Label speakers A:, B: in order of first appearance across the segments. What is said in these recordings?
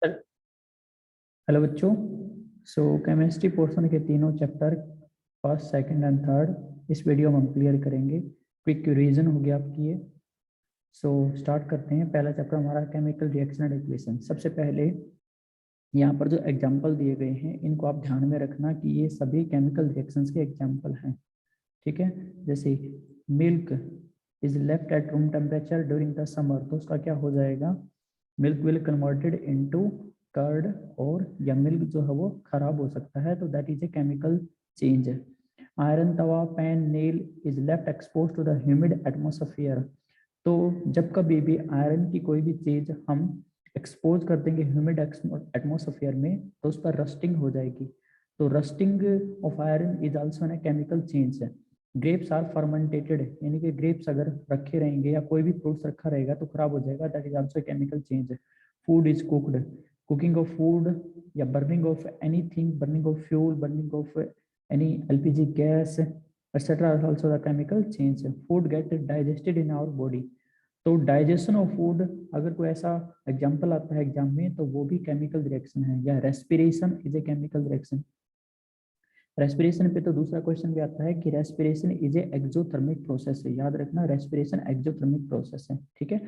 A: Hello बच्चों। Chemistry portion के तीनों chapter first second and third इस वीडियो में हम क्लियर करेंगे। क्विक रिवीजन हो गया आपकी ये। स्टार्ट करते हैं। पहला चैप्टर हमारा केमिकल रिएक्शन एंड इक्वेशन। सबसे पहले यहाँ पर जो एग्जाम्पल दिए गए हैं इनको आप ध्यान में रखना कि ये सभी केमिकल रिएक्शंस के एग्जाम्पल हैं। ठीक है, जैसे milk is left at room temperature during the summer, तो उसका क्या हो जाएगा, milk will converted into curd, और या मिल्क जो है वो खराब हो सकता है, तो that is a chemical change. Iron tawa pan nail is left expose to the humid atmosphere, तो जब कभी भी आयरन की कोई भी चीज हम एक्सपोज कर देंगे ह्यूमिड एटमोसफियर में तो उस पर रस्टिंग हो जाएगी। तो rusting of iron is also an chemical change. Grapes are fermented, यानी कि ग्रेप्स अगर रखे रहेंगे या कोई भी फ्रूट्स रखा रहेगा तो खराब हो जाएगा, that is also chemical change. Food is cooked, cooking of food या burning of anything, burning of fuel, burning of any LPG gas etc are also the chemical change. Food get digested in our body, तो digestion of food अगर कोई ऐसा example आता है exam में तो वो भी केमिकल रिएक्शन है। या respiration is a chemical reaction. Respiration पे तो दूसरा क्वेश्चन भी आता है कि respiration is a exothermic process है। याद रखना, रेस्पिरेशन एक्सोथर्मिक प्रोसेस है। ठीक है,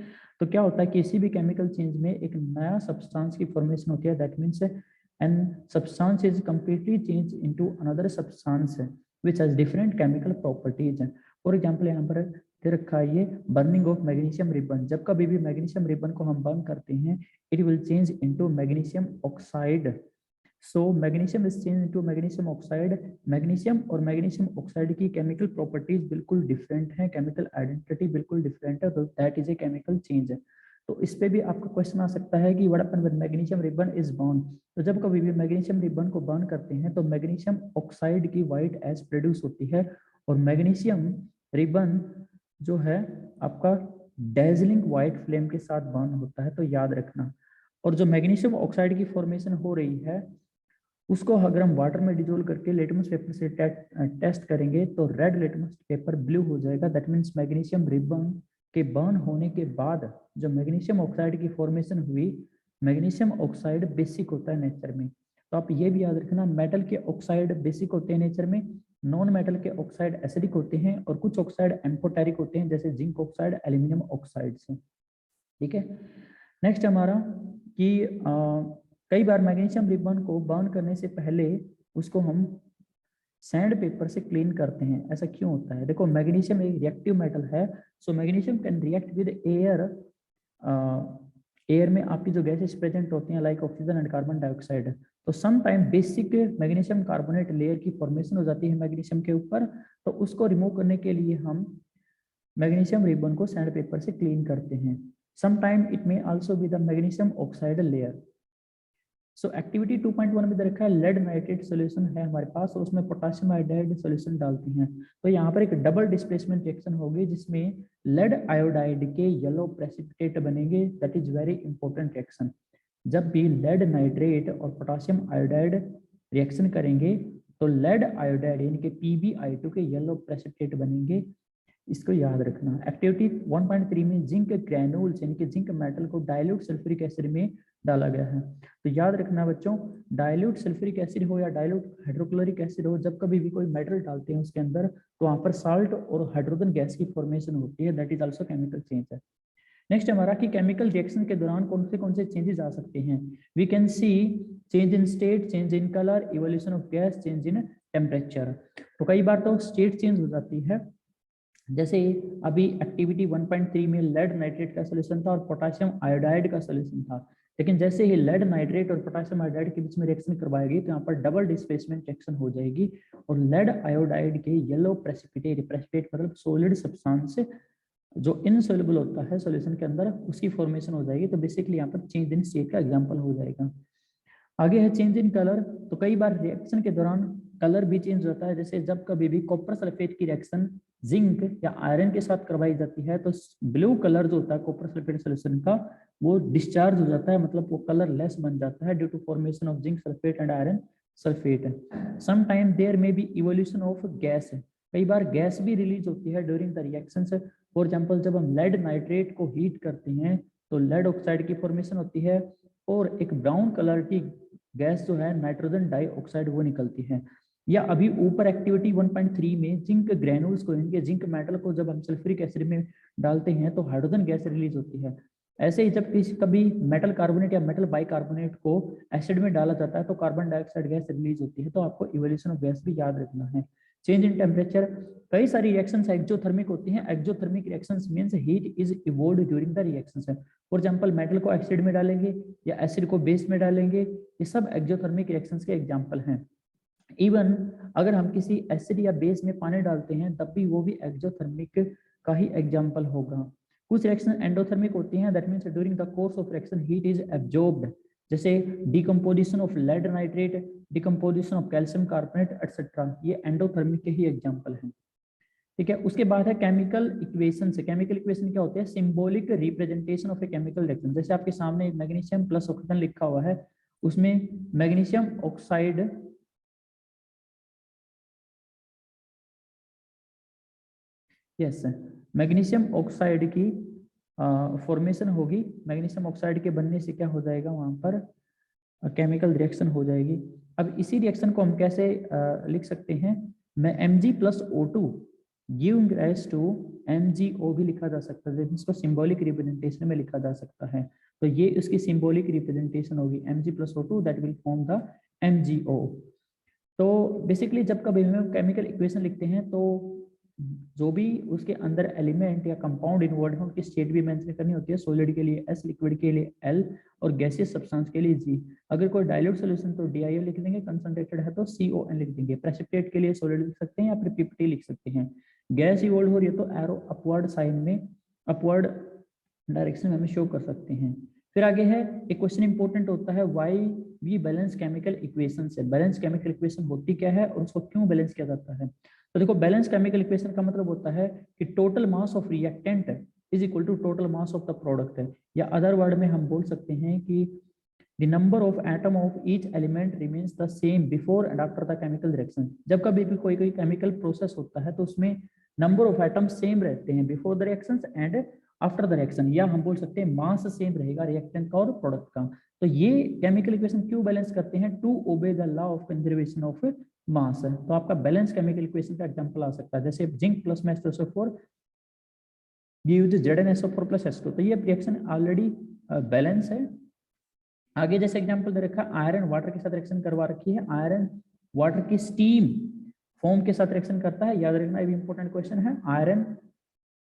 A: तो क्या होता है, किसी भी केमिकल चेंज में एक नया सब्सटेंस की फॉर्मेशन होती है, that means an substance is completely change into another substance which has different chemical properties. For example यहाँ पर दे रखा है ये बर्निंग ऑफ मैग्नीशियम रिबन। जब कभी भी मैग्नीशियम रिबन को हम बर्न करते हैं it will change into magnesium oxide. So magnesium is change into magnesium oxide. Magnesium और मैग्नीशियम ऑक्साइड की केमिकल प्रॉपर्टीज बिल्कुल डिफरेंट हैं, केमिकल आइडेंटिटी बिल्कुल डिफरेंट है, तो that is a chemical change. तो इस पे भी आपका क्वेश्चन आ सकता है कि what happen when magnesium ribbon is burn. तो जब कभी भी मैग्नीशियम रिबन को बर्न करते हैं तो मैग्नीशियम ऑक्साइड की व्हाइट एज प्रोड्यूस होती है, और मैग्नीशियम रिबन जो है आपका डेजलिंग व्हाइट फ्लेम के साथ बर्न होता है, तो याद रखना। और जो मैग्नीशियम ऑक्साइड की फॉर्मेशन हो रही है उसको अगर हम वाटर में डिजोल्व करके लिटमस पेपर से टेस्ट करेंगे तो रेड लिटमस पेपर ब्लू हो जाएगा। दैट मीन्स मैग्नीशियम रिबन के बर्न होने के बाद जो मैग्नीशियम ऑक्साइड की फॉर्मेशन हुई, मैग्नीशियम ऑक्साइड बेसिक होता है नेचर में। तो आप ये भी याद रखना, मेटल के ऑक्साइड बेसिक होते हैं नेचर में, नॉन मेटल के ऑक्साइड एसिडिक होते हैं, और कुछ ऑक्साइड एम्फोटेरिक होते हैं जैसे जिंक ऑक्साइड, एल्यूमिनियम ऑक्साइड से। ठीक है, नेक्स्ट हमारा कि कई बार मैग्नीशियम रिबन को बर्न करने से पहले उसको हम सैंड पेपर से क्लीन करते हैं। ऐसा क्यों होता है, देखो मैग्नीशियम एक रिएक्टिव मेटल है, so magnesium can react with air. Air में आपकी जो गैसेस प्रेजेंट होती हैं like oxygen and carbon dioxide, तो some time basic magnesium carbonate layer की फॉर्मेशन हो जाती है मैग्नीशियम के ऊपर, तो उसको रिमूव करने के लिए हम मैग्नीशियम रिबन को सैंड पेपर से क्लीन करते हैं। Sometime it may also be the magnesium oxide layer. So activity 2.1 में दे रखा है लेड नाइट्रेट सॉल्यूशन है हमारे पास, और उसमें पोटेशियम आयोडाइड सॉल्यूशन डालते हैं, तो यहाँ पर एक डबल डिस्प्लेसमेंट रिएक्शन होगी जिसमें लेड आयोडाइड के येलो प्रेसिपिटेट बनेंगे। That is very important reaction. जब भी लेड नाइट्रेट और पोटेशियम आयोडाइड रिएक्शन करेंगे तो लेड आयोडाइड यानी कि PbI2 के येलो प्रेसिपिटेट बनेंगे, इसको याद रखना। एक्टिविटी 1.3 में जिंक ग्रैन्यूल्स यानी कि जिंक मेटल को डाइल्यूट सल्फ्यूरिक एसिड में डाला गया है, तो याद रखना बच्चों, डाइल्यूट सल्फ्यूरिक एसिड हो या डाइल्यूट हाइड्रोक्लोरिक एसिड हो, जब कभी भी कोई मेटल डालते हैं उसके अंदर तो वहां पर साल्ट और हाइड्रोजन गैस की फॉर्मेशन होती है, that is also chemical change है। नेक्स्ट हमारा कि केमिकल रिएक्शन के दौरान कौन से चेंजेस आ सकते हैं। We can see change in state, change in colour, evolution of gas, change in temperature. तो कई बार तो स्टेट चेंज हो जाती है, जैसे अभी एक्टिविटी 1.3 में लेड नाइट्रेट का सॉल्यूशन था और पोटेशियम आयोडाइड का सॉल्यूशन था, लेकिन जैसे ही लेड नाइट्रेट और पोटेशियम आयोडाइड के बीच में रिएक्शन करवाएगी तो यहाँ पर डबल डिस्प्लेसमेंट रिएक्शन हो जाएगी, और लेड आयोडाइड के येलो प्रेसिपिटेट, प्रेसिपिटेट मतलब सॉलिड सब्सटेंस जो इनसोल्युबल होता है सॉल्यूशन के अंदर, उसकी फॉर्मेशन हो जाएगी। तो बेसिकली यहाँ पर चेंज इन स्टेट का एग्जांपल हो जाएगा। आगे है चेंज इन कलर, तो कई बार रिएक्शन के दौरान कलर भी चेंज होता है, जैसे जब कभी भी कॉपर सल्फेट की रिएक्शन जिंक या आयरन के साथ करवाई जाती है तो ब्लू कलर जो होता है कॉपर सल्फेट सॉल्यूशन का वो डिस्चार्ज हो जाता है, मतलब वो कलर लेस बन जाता है due to formation of zinc sulphate and iron sulphate. Some time there may be evolution of gas, कई बार गैस भी रिलीज होती है during the reaction. For example जब हम लेड नाइट्रेट को हीट करते हैं तो लेड ऑक्साइड की फॉर्मेशन होती है, और एक ब्राउन कलर की गैस जो है नाइट्रोजन डाइऑक्साइड वो निकलती है। या अभी ऊपर एक्टिविटी 1.3 में जिंक ग्रेनुल्स को, इनके जिंक मेटल को जब हम सल्फ्यूरिक एसिड में डालते हैं तो हाइड्रोजन गैस रिलीज होती है। ऐसे ही जब कभी मेटल कार्बोनेट या मेटल बाइकार्बोनेट को एसिड में डाला जाता है तो कार्बन डाइऑक्साइड गैस रिलीज होती है। तो आपको इवोल्यूशन ऑफ गैस भी याद रखना है। चेंज इन टेम्परेचर, कई सारी रिएक्शंस एक्सोथर्मिक होती हैं। Exothermic reactions means heat is evolved during the reactions. For example metal को एसिड में डालेंगे या एसिड को बेस में डालेंगे, ये सब एक्सोथर्मिक रिएक्शंस के एग्जांपल हैं। इवन अगर हम किसी एसिड या बेस में पानी डालते हैं तब भी वो भी एक्सोथर्मिक का ही एग्जांपल होगा। कुछ रिएक्शन एंडोथर्मिक होती हैं, that means during the course of reaction heat is absorbed, जैसे decomposition of lead nitrate, decomposition of calcium carbonate etcetera, ये एंडोथर्मिक के ही एग्जांपल हैं। ठीक है, उसके बाद है केमिकल इक्वेशन से। केमिकल इक्वेशन क्या होते हैं? Symbolic representation of a chemical reaction. जैसे आपके सामने मैग्नीशियम प्लस ऑक्सीजन लिखा हुआ है, उसमें magnesium oxide yes magnesium oxide की फॉर्मेशन होगी। मैग्नीशियम ऑक्साइड के बनने से क्या हो जाएगा, वहां पर केमिकल रिएक्शन हो जाएगी। अब इसी रिएक्शन को हम कैसे लिख सकते हैं? मैं Mg+O2 giving rise to MgO भी लिखा जा सकता है, जिसको सिंबॉलिक रिप्रेजेंटेशन में लिखा जा सकता है। तो ये उसकी सिंबॉलिक रिप्रेजेंटेशन होगी, Mg+O2 that will form the MgO। तो बेसिकली जब कभी हम केमिकल इक्वेशन लिखते हैं तो जो भी उसके अंदर एलिमेंट या कंपाउंड इन्वॉल्व है उनकी स्टेट भी मेंशन करनी होती है। सॉलिड के लिए S, लिक्विड के लिए L और गैसियस सब्सटेंस के लिए G। अगर कोई डाइल्यूट सॉल्यूशन तो DIL लिख देंगे, कंसंट्रेटेड है तो CON लिख देंगे। प्रेसिपिटेट के लिए सॉलिड लिख सकते हैं या फिर PPT लिख सकते हैं। गैस इवॉल्व हो रही है तो एरो अपवर्ड साइन में, अपवर्ड डायरेक्शन में हमें शो कर सकते हैं। फिर आगे है एक क्वेश्चन इंपॉर्टेंट होता है, why we balance chemical equation से। बैलेंस केमिकल इक्वेशन होती क्या है और उसको क्यों बैलेंस किया जाता है? तो देखो, बैलेंस केमिकल इक्वेशन का मतलब होता है कि total mass of reactant is equal to total mass of the product है। या अदर वर्ड में हम बोल सकते हैं कि the number of atom of each element remains the same before and after the chemical reaction. जब कभी भी कोई केमिकल प्रोसेस होता है तो उसमें नंबर ऑफ एटम सेम रहते हैं before the reaction and after the reaction, या हम बोल सकते हैं मास सेम रहेगा रिएक्टेंट का और प्रोडक्ट का। तो ये केमिकल इक्वेशन क्यों बैलेंस करते हैं? To obey the law of conservation of mass है। तो आपका बैलेंस केमिकल इक्वेशन का एग्जांपल आ सकता है, जैसे zinc plus SO4 gives ZnSO4 plus H2। तो ये रिएक्शन ऑलरेडी बैलेंस है। आगे जैसे एग्जांपल दे रखा है, आयरन वाटर के साथ रिएक्शन करवा रखी है। आयरन वाटर की स्टीम फॉर्म के साथ रिएक्शन करता है, याद रखना, ये भी इंपॉर्टेंट क्वेश्चन है। आयरन,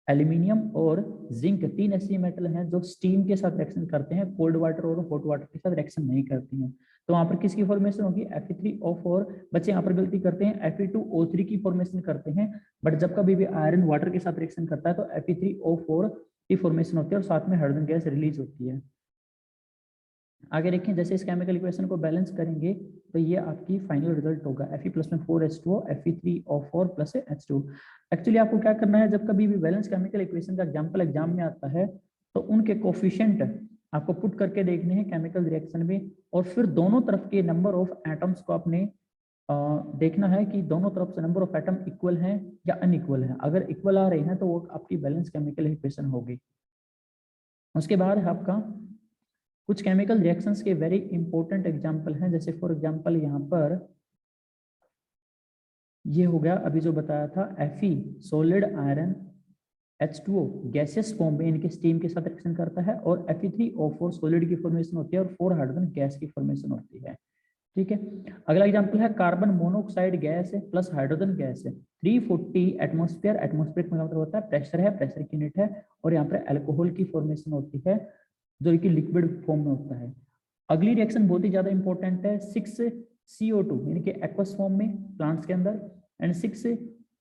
A: एल्यूमिनियम और जिंक तीन ऐसे मेटल हैं जो स्टीम के साथ रिएक्शन करते हैं, कोल्ड वाटर और हॉट वाटर के साथ रिएक्शन नहीं करती हैं। तो वहां पर किसकी फॉर्मेशन होगी? Fe3O4। बच्चे यहाँ पर गलती करते हैं, Fe2O3 की फॉर्मेशन करते हैं, बट जब कभी भी आयरन वाटर के साथ रिएक्शन करता है तो Fe3O4 की फॉर्मेशन होती है और साथ में हाइड्रोजन गैस रिलीज होती है। आगे देखें, जैसे इस केमिकल इक्वेशन को बैलेंस करेंगे तो ये आपकी फाइनल रिजल्ट होगा, Fe प्लस में 4H2O, Fe3O4 plus H2। Actually आपको क्या करना है, जब कभी भी बैलेंस केमिकल इक्वेशन का एग्जांपल एग्जाम में आता है तो उनके कोफिशिएंट आपको पुट करके देखने हैं केमिकल रिएक्शन में, और फिर दोनों तरफ के नंबर ऑफ एटम्स को आपने देखना है कि दोनों तरफ से नंबर ऑफ एटम इक्वल हैं या अनइक्वल हैं। अगर इक्वल आ रहे हैं तो वो आपकी बैलेंस केमिकल इक्वेशन होगी। उसके बाद आपका कुछ केमिकल रिएक्शंस के वेरी इंपॉर्टेंट एग्जांपल हैं, जैसे फॉर एग्जांपल यहाँ पर ये हो गया अभी जो बताया था, Fe solid iron, H2O gaseous form में इनके स्टीम के साथ रिएक्शन करता है, और Fe3O4 सॉलिड की फॉर्मेशन होती है और 4 हाइड्रोजन गैस की फॉर्मेशन होती है। ठीक है, अगला एग्जांपल है कार्बन मोनोऑक्साइड गैस है प्लस हाइड्रोजन गैस है, 340 एटमॉस्फेयर। एटमॉस्फेयर का मतलब होता है प्रेशर है, प्रेशर की यूनिट है, और यहाँ पर अल्कोहल की फॉर्मेशन होती है जो कि लिक्विड फॉर्म में होता है। अगली रिएक्शन बहुत ही ज्यादा इंपॉर्टेंट है, 6CO2 यानी कि एक्वस फॉर्म में प्लांट्स के अंदर, and 6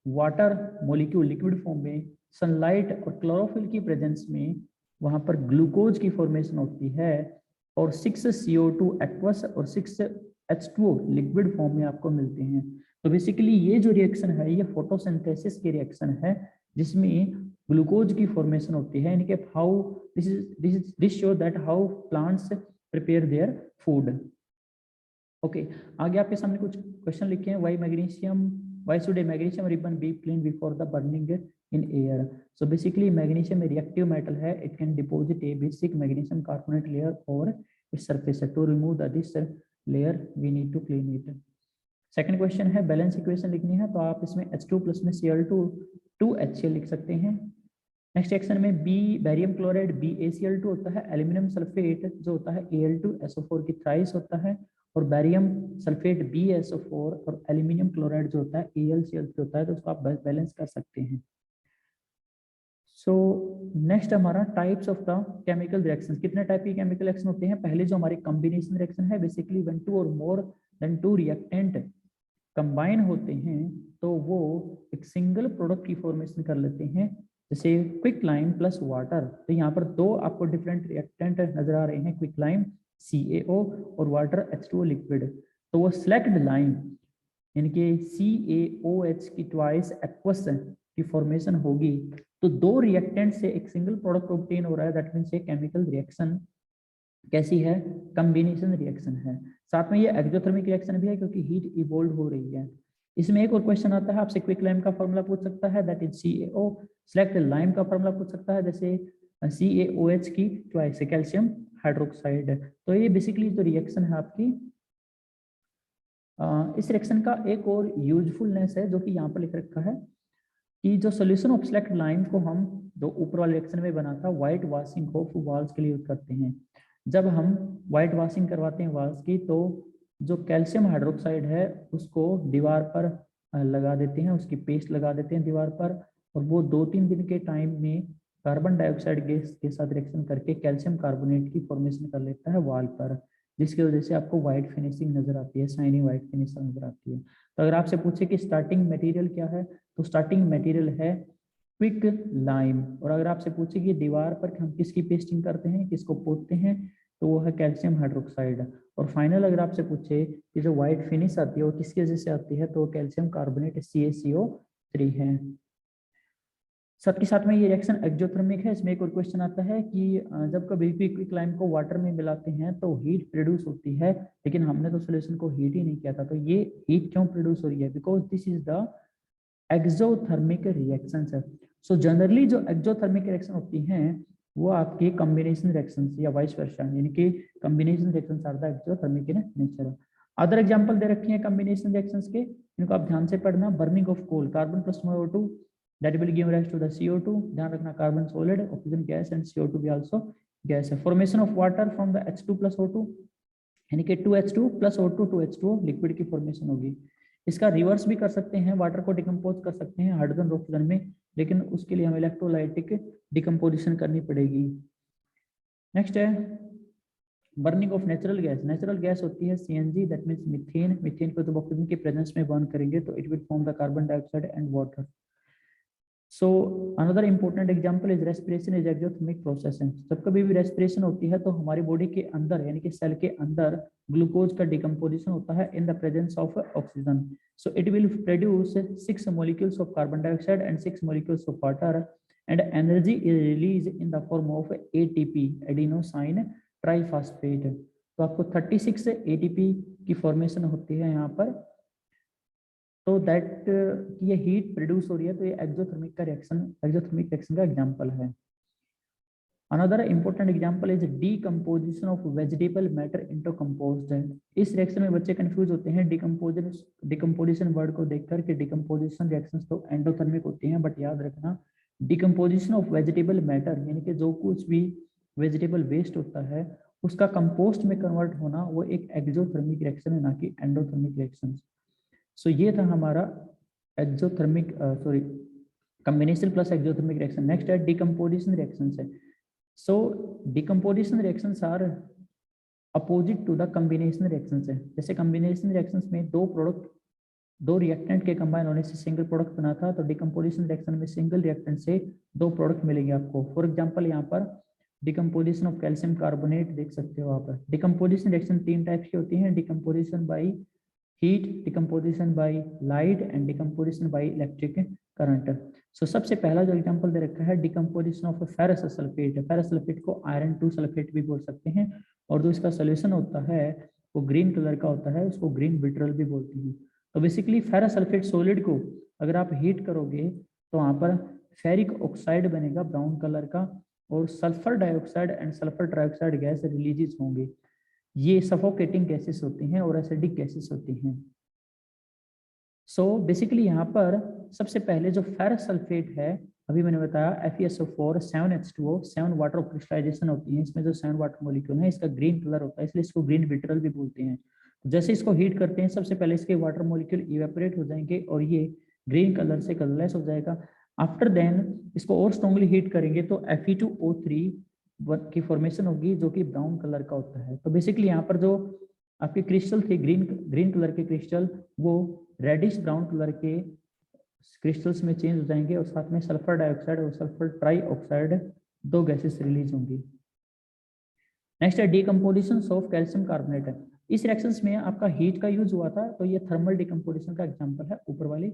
A: water molecule liquid form में सनलाइट और क्लोरोफिल की प्रेजेंस में वहां पर ग्लूकोज की फॉर्मेशन होती है, और 6CO2 एक्वस और 6H2O लिक्विड फॉर्म में आपको मिलते हैं। तो बेसिकली ये जो रिएक्शन है ये फोटोसिंथेसिस की रिएक्शन है, जिसमें ग्लूकोज की फॉर्मेशन होती है, यानी कि how this show that how plants prepare their food. Okay, आगे आपके सामने कुछ क्वेश्चन लिखे हैं, why should a magnesium ribbon be clean before the burning in air. So basically magnesium reactive metal है, it can deposit a basic magnesium carbonate layer और इस surface से। To remove this layer we need to clean it. Second question है balance equation लिखनी है, तो आप इसमें H2 प्लस में Cl2 2HCl लिख सकते हैं। नेक्स्ट एक्शन में बी बैरियम क्लोराइड BaCl2 होता है, एल्यूमिनियम सल्फेट जो होता है Al2SO4 की थ्राइस होता है, और बैरियम सल्फेट BaSO4 और एल्यूमिनियम क्लोराइड जो होता है AlCl3 होता है, तो उसको आप बैलेंस कर सकते हैं। सो नेक्स्ट हमारा types of the chemical reactions. कितने टाइप की केमिकल रिएक्शन होते हैं? पहले जो हमारी कॉम्बिनेशन रिएक्शन है, बेसिकली व्हेन टू और more than two reactant combine होते हैं तो वो एक सिंगल प्रोडक्ट की फॉर्मेशन कर लेते हैं, जैसे क्विक लाइम प्लस वाटर। तो यहाँ पर दो आपको डिफरेंट रिएक्टेंट नजर आ रहे हैं, क्विक लाइम CaO और वाटर H2O लिक्विड। तो वो सेलेक्ट लाइम यानी कि CaOH की ट्वाइस एक्वस की फॉर्मेशन होगी, तो दो रिएक्टेंट से एक सिंगल प्रोडक्ट ऑब्टेन हो रहा है, दैट मीन्स ये केमिकल रिएक्शन कैसी है? कॉम्बिनेशन रिएक्शन है। साथ में ये एक्सोथर्मिक रिएक्शन भी है क्योंकि हीट इवोल्व हो रही है। इसमें एक और क्वेश्चन आता है आपसे, क्विक लाइम का फॉर्मूला पूछ सकता है, that is CaO। Select lime का फॉर्मूला पूछ सकता है, जैसे CaOH की ट्वाइस कैल्शियम हाइड्रोक्साइड। तो ये बेसिकली जो रिएक्शन है आपकी, इस रिएक्शन का एक और यूजफुलनेस है जो कि यहाँ पर लिख रखा है कि जो सोल्यूशन ऑफ सेलेक्ट लाइम को हम जो ऊपर वाले रिएक्शन में बना था व्हाइट वॉशिंग ऑफ वाल्स के लिए यूज करते हैं। जब हम व्हाइट वॉशिंग करवाते हैं वाल्स की, तो जो कैल्शियम हाइड्रोक्साइड है उसको दीवार पर लगा देते हैं, उसकी पेस्ट लगा देते हैं दीवार पर, और वो 2-3 दिन के टाइम में कार्बन डाइऑक्साइड गैस के साथ रिएक्शन करके कैल्शियम कार्बोनेट की फॉर्मेशन कर लेता है वाल पर, जिसकी वजह से आपको व्हाइट फिनिशिंग नजर आती है, शाइनी व्हाइट फिनिशिंग नजर आती है। तो अगर आपसे पूछे कि स्टार्टिंग मटेरियल क्या है, तो स्टार्टिंग मटेरियल है क्विक लाइम। और अगर आपसे पूछे कि दीवार पर हम किसकी पेस्टिंग करते हैं, किसको पोतते हैं, तो वो है कैल्शियम हाइड्रोक्साइड। और फाइनल अगर आपसे पूछे कि जो व्हाइट फिनिश आती है वो किसकी वजह से आती है, तो कैल्शियम कार्बोनेट CaCO3 है। साथ के साथ में ये रिएक्शन एक्सोथर्मिक है। इसमें एक और क्वेश्चन आता है कि जब कभी भी क्विक लाइम को वाटर में मिलाते हैं तो हीट प्रोड्यूस होती है, लेकिन हमने तो सोल्यूशन को हीट ही नहीं किया था, तो ये हीट क्यों प्रोड्यूस हो रही है? Because this is the exothermic reactions है। सो जनरली जो एक्सोथर्मिक रिएक्शन होती हैं वो आपकी कॉम्बिनेशन रिएक्शंस या वाइस वर्सा, यानी कि combination reactions are the exothermic in nature. Other example दे रखी हैं कॉम्बिनेशन रिएक्शंस के, इनको आप ध्यान से पढ़ना। Burning of coal, carbon plus CO2 that will give rise to the CO2, ध्यान रखना carbon solid, oxygen gas and CO2 भी आल्सो गैस है। Formation of water from the H2 plus O2, यानी कि 2H2 plus O2 2H2O liquid की formation होगी। इसका reverse भी कर सकते हैं, वाटर को डिकम्पोज कर सकते हैं हाइड्रोजन और ऑक्सीजन में, लेकिन उसके लिए हमें इलेक्ट्रोलाइटिक डिकम्पोजिशन करनी पड़ेगी। नेक्स्ट है burning of natural gas. Natural gas होती है CNG, that means methane. Methane को जब ऑक्सीजन के प्रेजेंस में बर्न करेंगे तो it will form the carbon dioxide and water. So another important example is respiration is exothermic process है। जब कभी भी रेस्पिरेशन होती है तो हमारी बॉडी के अंदर यानी कि सेल के अंदर ग्लूकोज का डिकम्पोजिशन होता है in the presence of oxygen. So it will produce 6 molecules of carbon dioxide and 6 molecules of water, and energy is released in the form of ATP, adenosine triphosphate। तो आपको 36 ATP की formation होती है यहाँ पर, तो दैट ये heat produce हो रही है, तो ये एक्सोथर्मिक का रिएक्शन, एक्सोथर्मिक रिएक्शन का एग्जांपल है। Another important example is decomposition of vegetable matter into compost. इस रिएक्शन में बच्चे कंफ्यूज होते हैं डिकम्पोजिशन वर्ड को देखकर कि डिकम्पोजिशन रिएक्शंस तो एंडोथर्मिक होती हैं, बट याद रखना डिकम्पोजिशन ऑफ वेजिटेबल मैटर यानी कि जो कुछ भी वेजिटेबल वेस्ट होता है उसका कंपोस्ट में कन्वर्ट होना, वो एक एक्सोथर्मिक रिएक्शन है, ना कि एंडोथर्मिक रिएक्शन। सो ये था हमारा exothermic combination plus exothermic reaction. Next है डिकम्पोजिशन रिएक्शंस है। So decomposition reactions are opposite to the combination reactions है। जैसे कॉम्बिनेशन रिएक्शंस में दो रिएक्टेंट के कंबाइन होने से सिंगल प्रोडक्ट बना था, तो डिकम्पोजिशन रिएक्शन में सिंगल रिएक्टेंट से दो प्रोडक्ट मिलेंगे आपको। फॉर एग्जांपल यहाँ पर डिकम्पोजिशन ऑफ कैल्शियम कार्बोनेट देख सकते हो आप। डिकम्पोजिशन रिएक्शन 3 टाइप्स की होती हैं, decomposition by heat, decomposition by light and decomposition by electric current. So सबसे पहला जो एग्जांपल दे रखा है decomposition of ferrous sulphate. Ferrous sulphate को आयरन 2 सल्फेट भी बोल सकते हैं, और जो इसका सोल्यूशन होता है वो ग्रीन कलर का होता है, उसको ग्रीन विट्रल भी बोलते हैं। तो बेसिकली फेरस सल्फेट सॉलिड को अगर आप हीट करोगे तो वहाँ पर फेरिक ऑक्साइड बनेगा ब्राउन कलर का, और sulphur dioxide and sulphur trioxide gas release होंगे। ये सफोकेटिंग गैसेस होती हैं और एसिडिक गैसेस होती हैं। सो बेसिकली यहाँ पर सबसे पहले जो फेरस सल्फेट है, अभी मैंने बताया FeSO4 7H2O 7 वाटर क्रिस्टलाइजेशन होती है, इसमें जो 7 वाटर मॉलिक्यूल है इसका ग्रीन कलर होता है, इसलिए इसको ग्रीन विट्रल भी बोलते हैं। जैसे इसको हीट करते हैं सबसे पहले इसके वाटर मॉलिक्यूल इवेपोरेट हो जाएंगे और ये ग्रीन कलर से कलरलेस हो जाएगा। आफ्टर देन इसको और स्ट्रॉन्गली हीट करेंगे तो Fe2O3 की फॉर्मेशन होगी जो कि ब्राउन कलर का होता है। तो बेसिकली यहाँ पर जो आपके क्रिस्टल थे ग्रीन कलर के क्रिस्टल वो रेडिश ब्राउन कलर के क्रिस्टल्स में चेंज हो जाएंगे और साथ में सल्फर डाइऑक्साइड और सल्फर ट्राईऑक्साइड दो गैसेस रिलीज होंगी। नेक्स्ट है डिकम्पोजिशन ऑफ कैल्शियम कार्बोनेट। इस रिएक्शंस में आपका हीट का यूज हुआ था, तो ये थर्मल डिकम्पोजिशन का एग्जांपल है ऊपर वाली।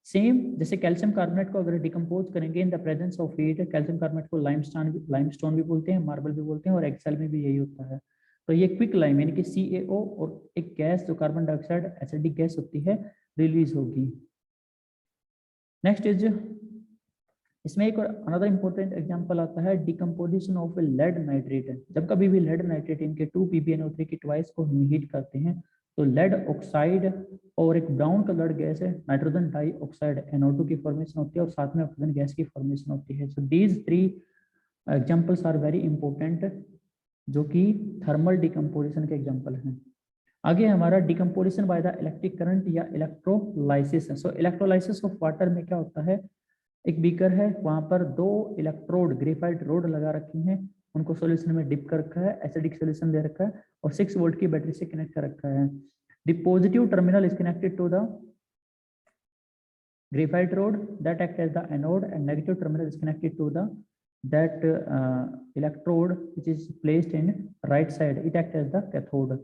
A: सेम जैसे कैल्शियम कार्बोनेट को अगर डिकम्पोज करेंगे in the presence of heat, calcium carbonate को लाइमस्टोन भी बोलते हैं, मार्बल भी बोलते हैं और एक्सेल में भी यही होता है। तो ये क्विक लाइम यानी कि CaO और एक गैस जो कार्बन डाइऑक्साइड एसिडिक गैस होती है रिलीज होगी। नेक्स्ट इज इसमें एक और अनदर इंपॉर्टेंट एग्जांपल आता है डिकम्पोजिशन ऑफ लेड नाइट्रेट। जब कभी भी लेड नाइट्रेट इनके 2 PbNO3 की ट्वाइस को हम हीट करते हैं तो लेड ऑक्साइड और एक ब्राउन कलर्ड गैस है नाइट्रोजन डाइऑक्साइड NO2 की फॉर्मेशन होती है और साथ में ऑक्सीजन गैस की फॉर्मेशन होती है। So these 3 examples are very important जो कि थर्मल डिकम्पोजिशन के एग्जांपल हैं। आगे हमारा decomposition by the electric current या electrolysis. So electrolysis of water में क्या होता है, एक बीकर है, वहां पर 2 इलेक्ट्रोड ग्रेफाइट रोड लगा रखी हैं, उनको सॉल्यूशन में डिप कर रखा है, एसिडिक सॉल्यूशन दे रखा है और 6 वोल्ट की बैटरी से कनेक्ट कर रखा है। The positive terminal is connected to the graphite rod that act as the anode and negative terminal is connected to the that electrode which is placed in right side, it act as the cathode।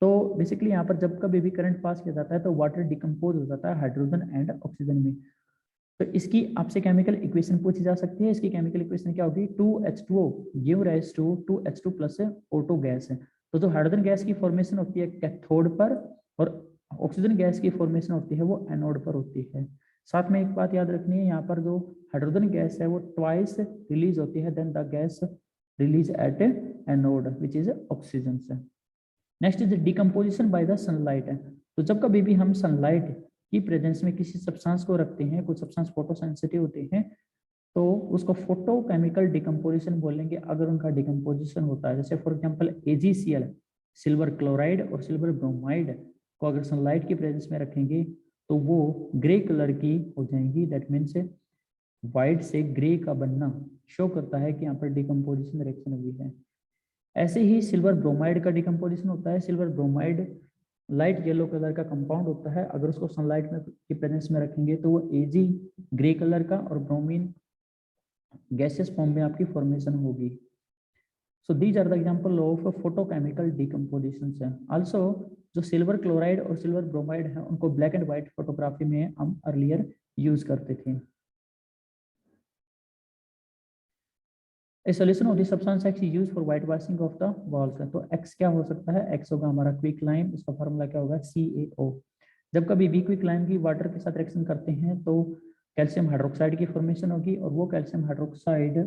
A: तो basically यहाँ पर जब कभी भी current pass किया जाता है तो वाटर डिकम्पोज हो जाता है हाइड्रोजन एंड ऑक्सीजन में। तो इसकी आपसे केमिकल इक्वेशन पूछी जा सकती है। इसकी केमिकल इक्वेशन क्या होगी, 2H2O give rise to 2H2 plus O2 gas है। तो जो हाइड्रोजन गैस की फॉर्मेशन होती है कैथोड पर और ऑक्सीजन गैस की फॉर्मेशन होती है वो एनोड पर होती है। साथ में एक बात याद रखनी है, यहाँ पर जो हाइड्रोजन गैस है वो ट्वाइस रिलीज होती है then the gas release at anode which is oxygen से। Next is decomposition by the sunlight. तो जब कभी भी हम सनलाइट की प्रेजेंस में किसी सब्सटेंस को रखते हैं, कुछ सब्सटेंस फोटो सेंसिटिव होते हैं तो उसको फोटोकेमिकल डिकम्पोजिशन बोलेंगे अगर उनका डिकम्पोजिशन होता है। जैसे for example AgCl silver chloride और सिल्वर ब्रोमाइड को अगर सनलाइट की प्रेजेंस में रखेंगे तो वो ग्रे कलर की हो जाएंगी। दैट मीन्स व्हाइट से ग्रे का बनना शो करता है कि यहाँ पर डिकम्पोजिशन रिएक्शन हुई है। ऐसे ही सिल्वर ब्रोमाइड का डिकम्पोजिशन होता है। Silver bromide light yellow colour का कंपाउंड होता है, अगर उसको सनलाइट में की प्रेजेंस में रखेंगे तो वो Ag ग्रे कलर का और ब्रोमीन गैसियस फॉर्म में आपकी फॉर्मेशन होगी। So these are the example of photochemical decomposition. Also जो सिल्वर क्लोराइड और सिल्वर ब्रोमाइड है उनको ब्लैक एंड व्हाइट फोटोग्राफी में हम अर्लियर यूज करते थे। A solution of the substance X is used for white washing of the walls। तो X क्या हो सकता है, X होगा हमारा क्विक लाइम, उसका फॉर्मूला क्या होगा CaO। जब कभी भी क्विक लाइम की वाटर के साथ रिएक्शन करते हैं तो कैल्शियम हाइड्रोक्साइड की फॉर्मेशन होगी और वो calcium hydroxide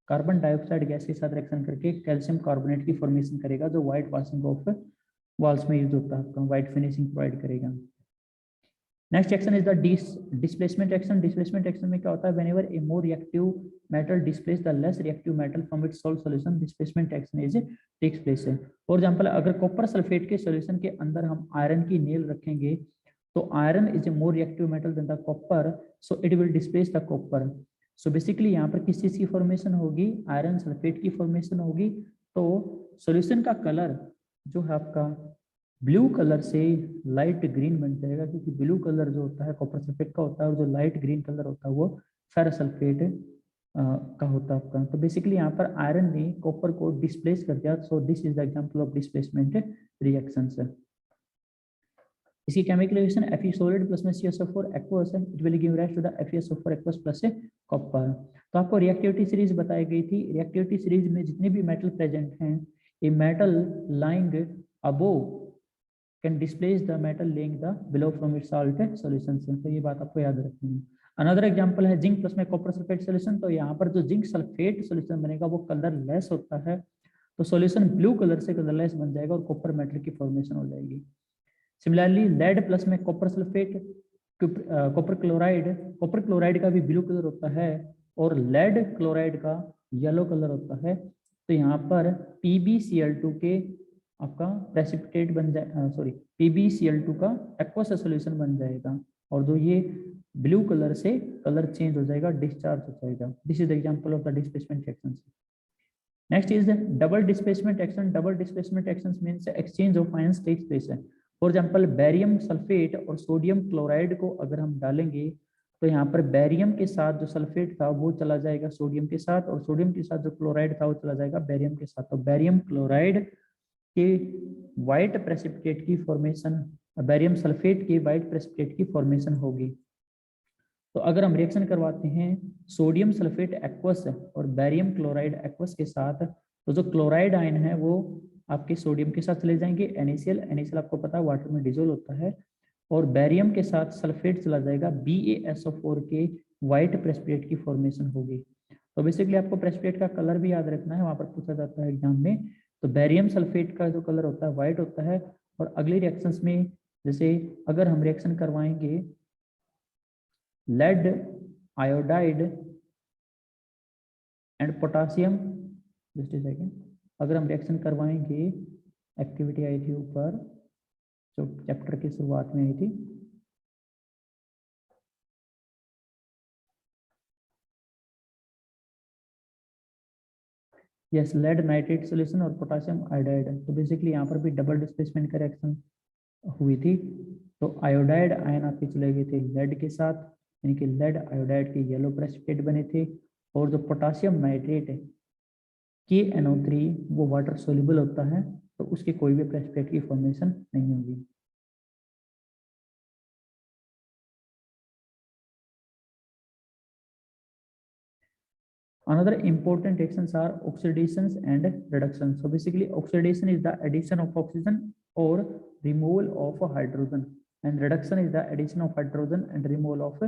A: carbon dioxide gas के साथ रिएक्शन करके कैल्शियम कार्बोनेट की फॉर्मेशन करेगा जो व्हाइट वॉशिंग ऑफ वॉल्स में यूज होता है, आपका व्हाइट फिनिशिंग प्रोवाइड करेगा। Next action is the displacement action. Displacement action में क्या होता है, whenever a more reactive metal displace the less reactive metal from its salt solution displacement action is takes place है। For example अगर copper sulphate के solution के अंदर हम आयरन की नेल रखेंगे तो iron is a more reactive metal then the copper, so it will displace the copper. So basically यहाँ पर किस चीज की फॉर्मेशन होगी, आयरन सल्फेट की फॉर्मेशन होगी। तो सॉल्यूशन का कलर जो है आपका ब्लू कलर से लाइट ग्रीन बन जाएगा, क्योंकि ब्लू कलर जो होता है कॉपर सल्फेट का होता है और जो लाइट ग्रीन कलर होता है वो फेरस सल्फेट का होता है आपका। तो बेसिकली यहाँ पर आयरन ने कॉपर को डिस्प्लेस कर दिया। So this is the example of displacement reactions. इसकी chemical reaction Fe solid plus में CSO4 एक्वस है, it will give rise to the FeSO4 aqueous plus copper. तो आपको रिएक्टिविटी सीरीज बताई गई थी। रिएक्टिविटी सीरीज में जितने भी मेटल प्रेजेंट हैं, a metal lying above can displace the metal laying the below from its salt solution। तो ये बात आपको याद रखनी है। अनदर एग्जांपल है जिंक प्लस में कॉपर सल्फेट सॉल्यूशन। तो यहाँ पर जो जिंक सल्फेट सॉल्यूशन बनेगा वो कलर लेस होता है तो सॉल्यूशन ब्लू कलर से कलरलेस बन जाएगा और कॉपर मेटल की फॉर्मेशन हो जाएगी। सिमिलरली लेड प्लस में कॉपर सल्फेट, कॉपर क्लोराइड का भी ब्लू कलर होता है और लेड क्लोराइड का येलो कलर होता है। तो यहाँ पर PbCl2 के आपका प्रेसिपिटेट बन जाए, सॉरी PbCl2 का एक्वस सॉल्यूशन बन जाएगा और जो ये ब्लू कलर से कलर चेंज हो जाएगा, डिस्चार्ज हो जाएगा। This is the example of the displacement action. Next is double displacement action. Double displacement action means exchange of ions takes place है। फॉर एग्जांपल बैरियम सल्फेट और sodium chloride को अगर हम डालेंगे तो यहाँ पर बैरियम के साथ जो सल्फेट था वो चला जाएगा सोडियम के साथ और सोडियम के साथ जो क्लोराइड था वो चला जाएगा बैरियम के साथ। तो बैरियम क्लोराइड के व्हाइट प्रेसिपिटेट की फॉर्मेशन, बैरियम सल्फेट के व्हाइट प्रेसिपिटेट की फॉर्मेशन होगी। तो अगर हम रिएक्शन करवाते हैं सोडियम सल्फेट एक्वस और बैरियम क्लोराइड एक्वस के साथ, तो जो क्लोराइड आयन है वो आपके सोडियम के साथ चले जाएंगे, NaCl आपको पता है वाटर में डिजोल्व होता है, और बैरियम के साथ सल्फेट चला जाएगा, BaSO4 के व्हाइट प्रेसिपिटेट की फॉर्मेशन होगी। तो बेसिकली आपको प्रेसिपिटेट का कलर भी याद रखना है, वहां पर पूछा जाता है एग्जाम में। तो बैरियम सल्फेट का जो कलर होता है व्हाइट होता है। और अगली रिएक्शंस में जैसे अगर हम रिएक्शन करवाएंगे lead iodide and potassium, just a second, अगर हम रिएक्शन करवाएंगे, एक्टिविटी आई थी ऊपर जो चैप्टर की शुरुआत में आई थी, यस, लेड नाइट्रेट सॉल्यूशन और पोटासियम आयोडाइड। तो बेसिकली यहाँ पर भी डबल डिस्प्लेसमेंट का रिएक्शन हुई थी। तो आयोडाइड आयन आपके चले गए थे लेड के साथ, यानी कि लेड आयोडाइड के येलो प्रेसिपिटेट बने थे, और जो पोटासियम नाइट्रेट है KNO3 वो वाटर सोल्यूबल होता है, तो उसके कोई भी प्रेसिपिटेट की फॉर्मेशन नहीं होगी। Another important reactions are oxidations and reductions. So basically oxidation is the addition of oxygen or removal of hydrogen, and reduction is the addition of hydrogen and removal of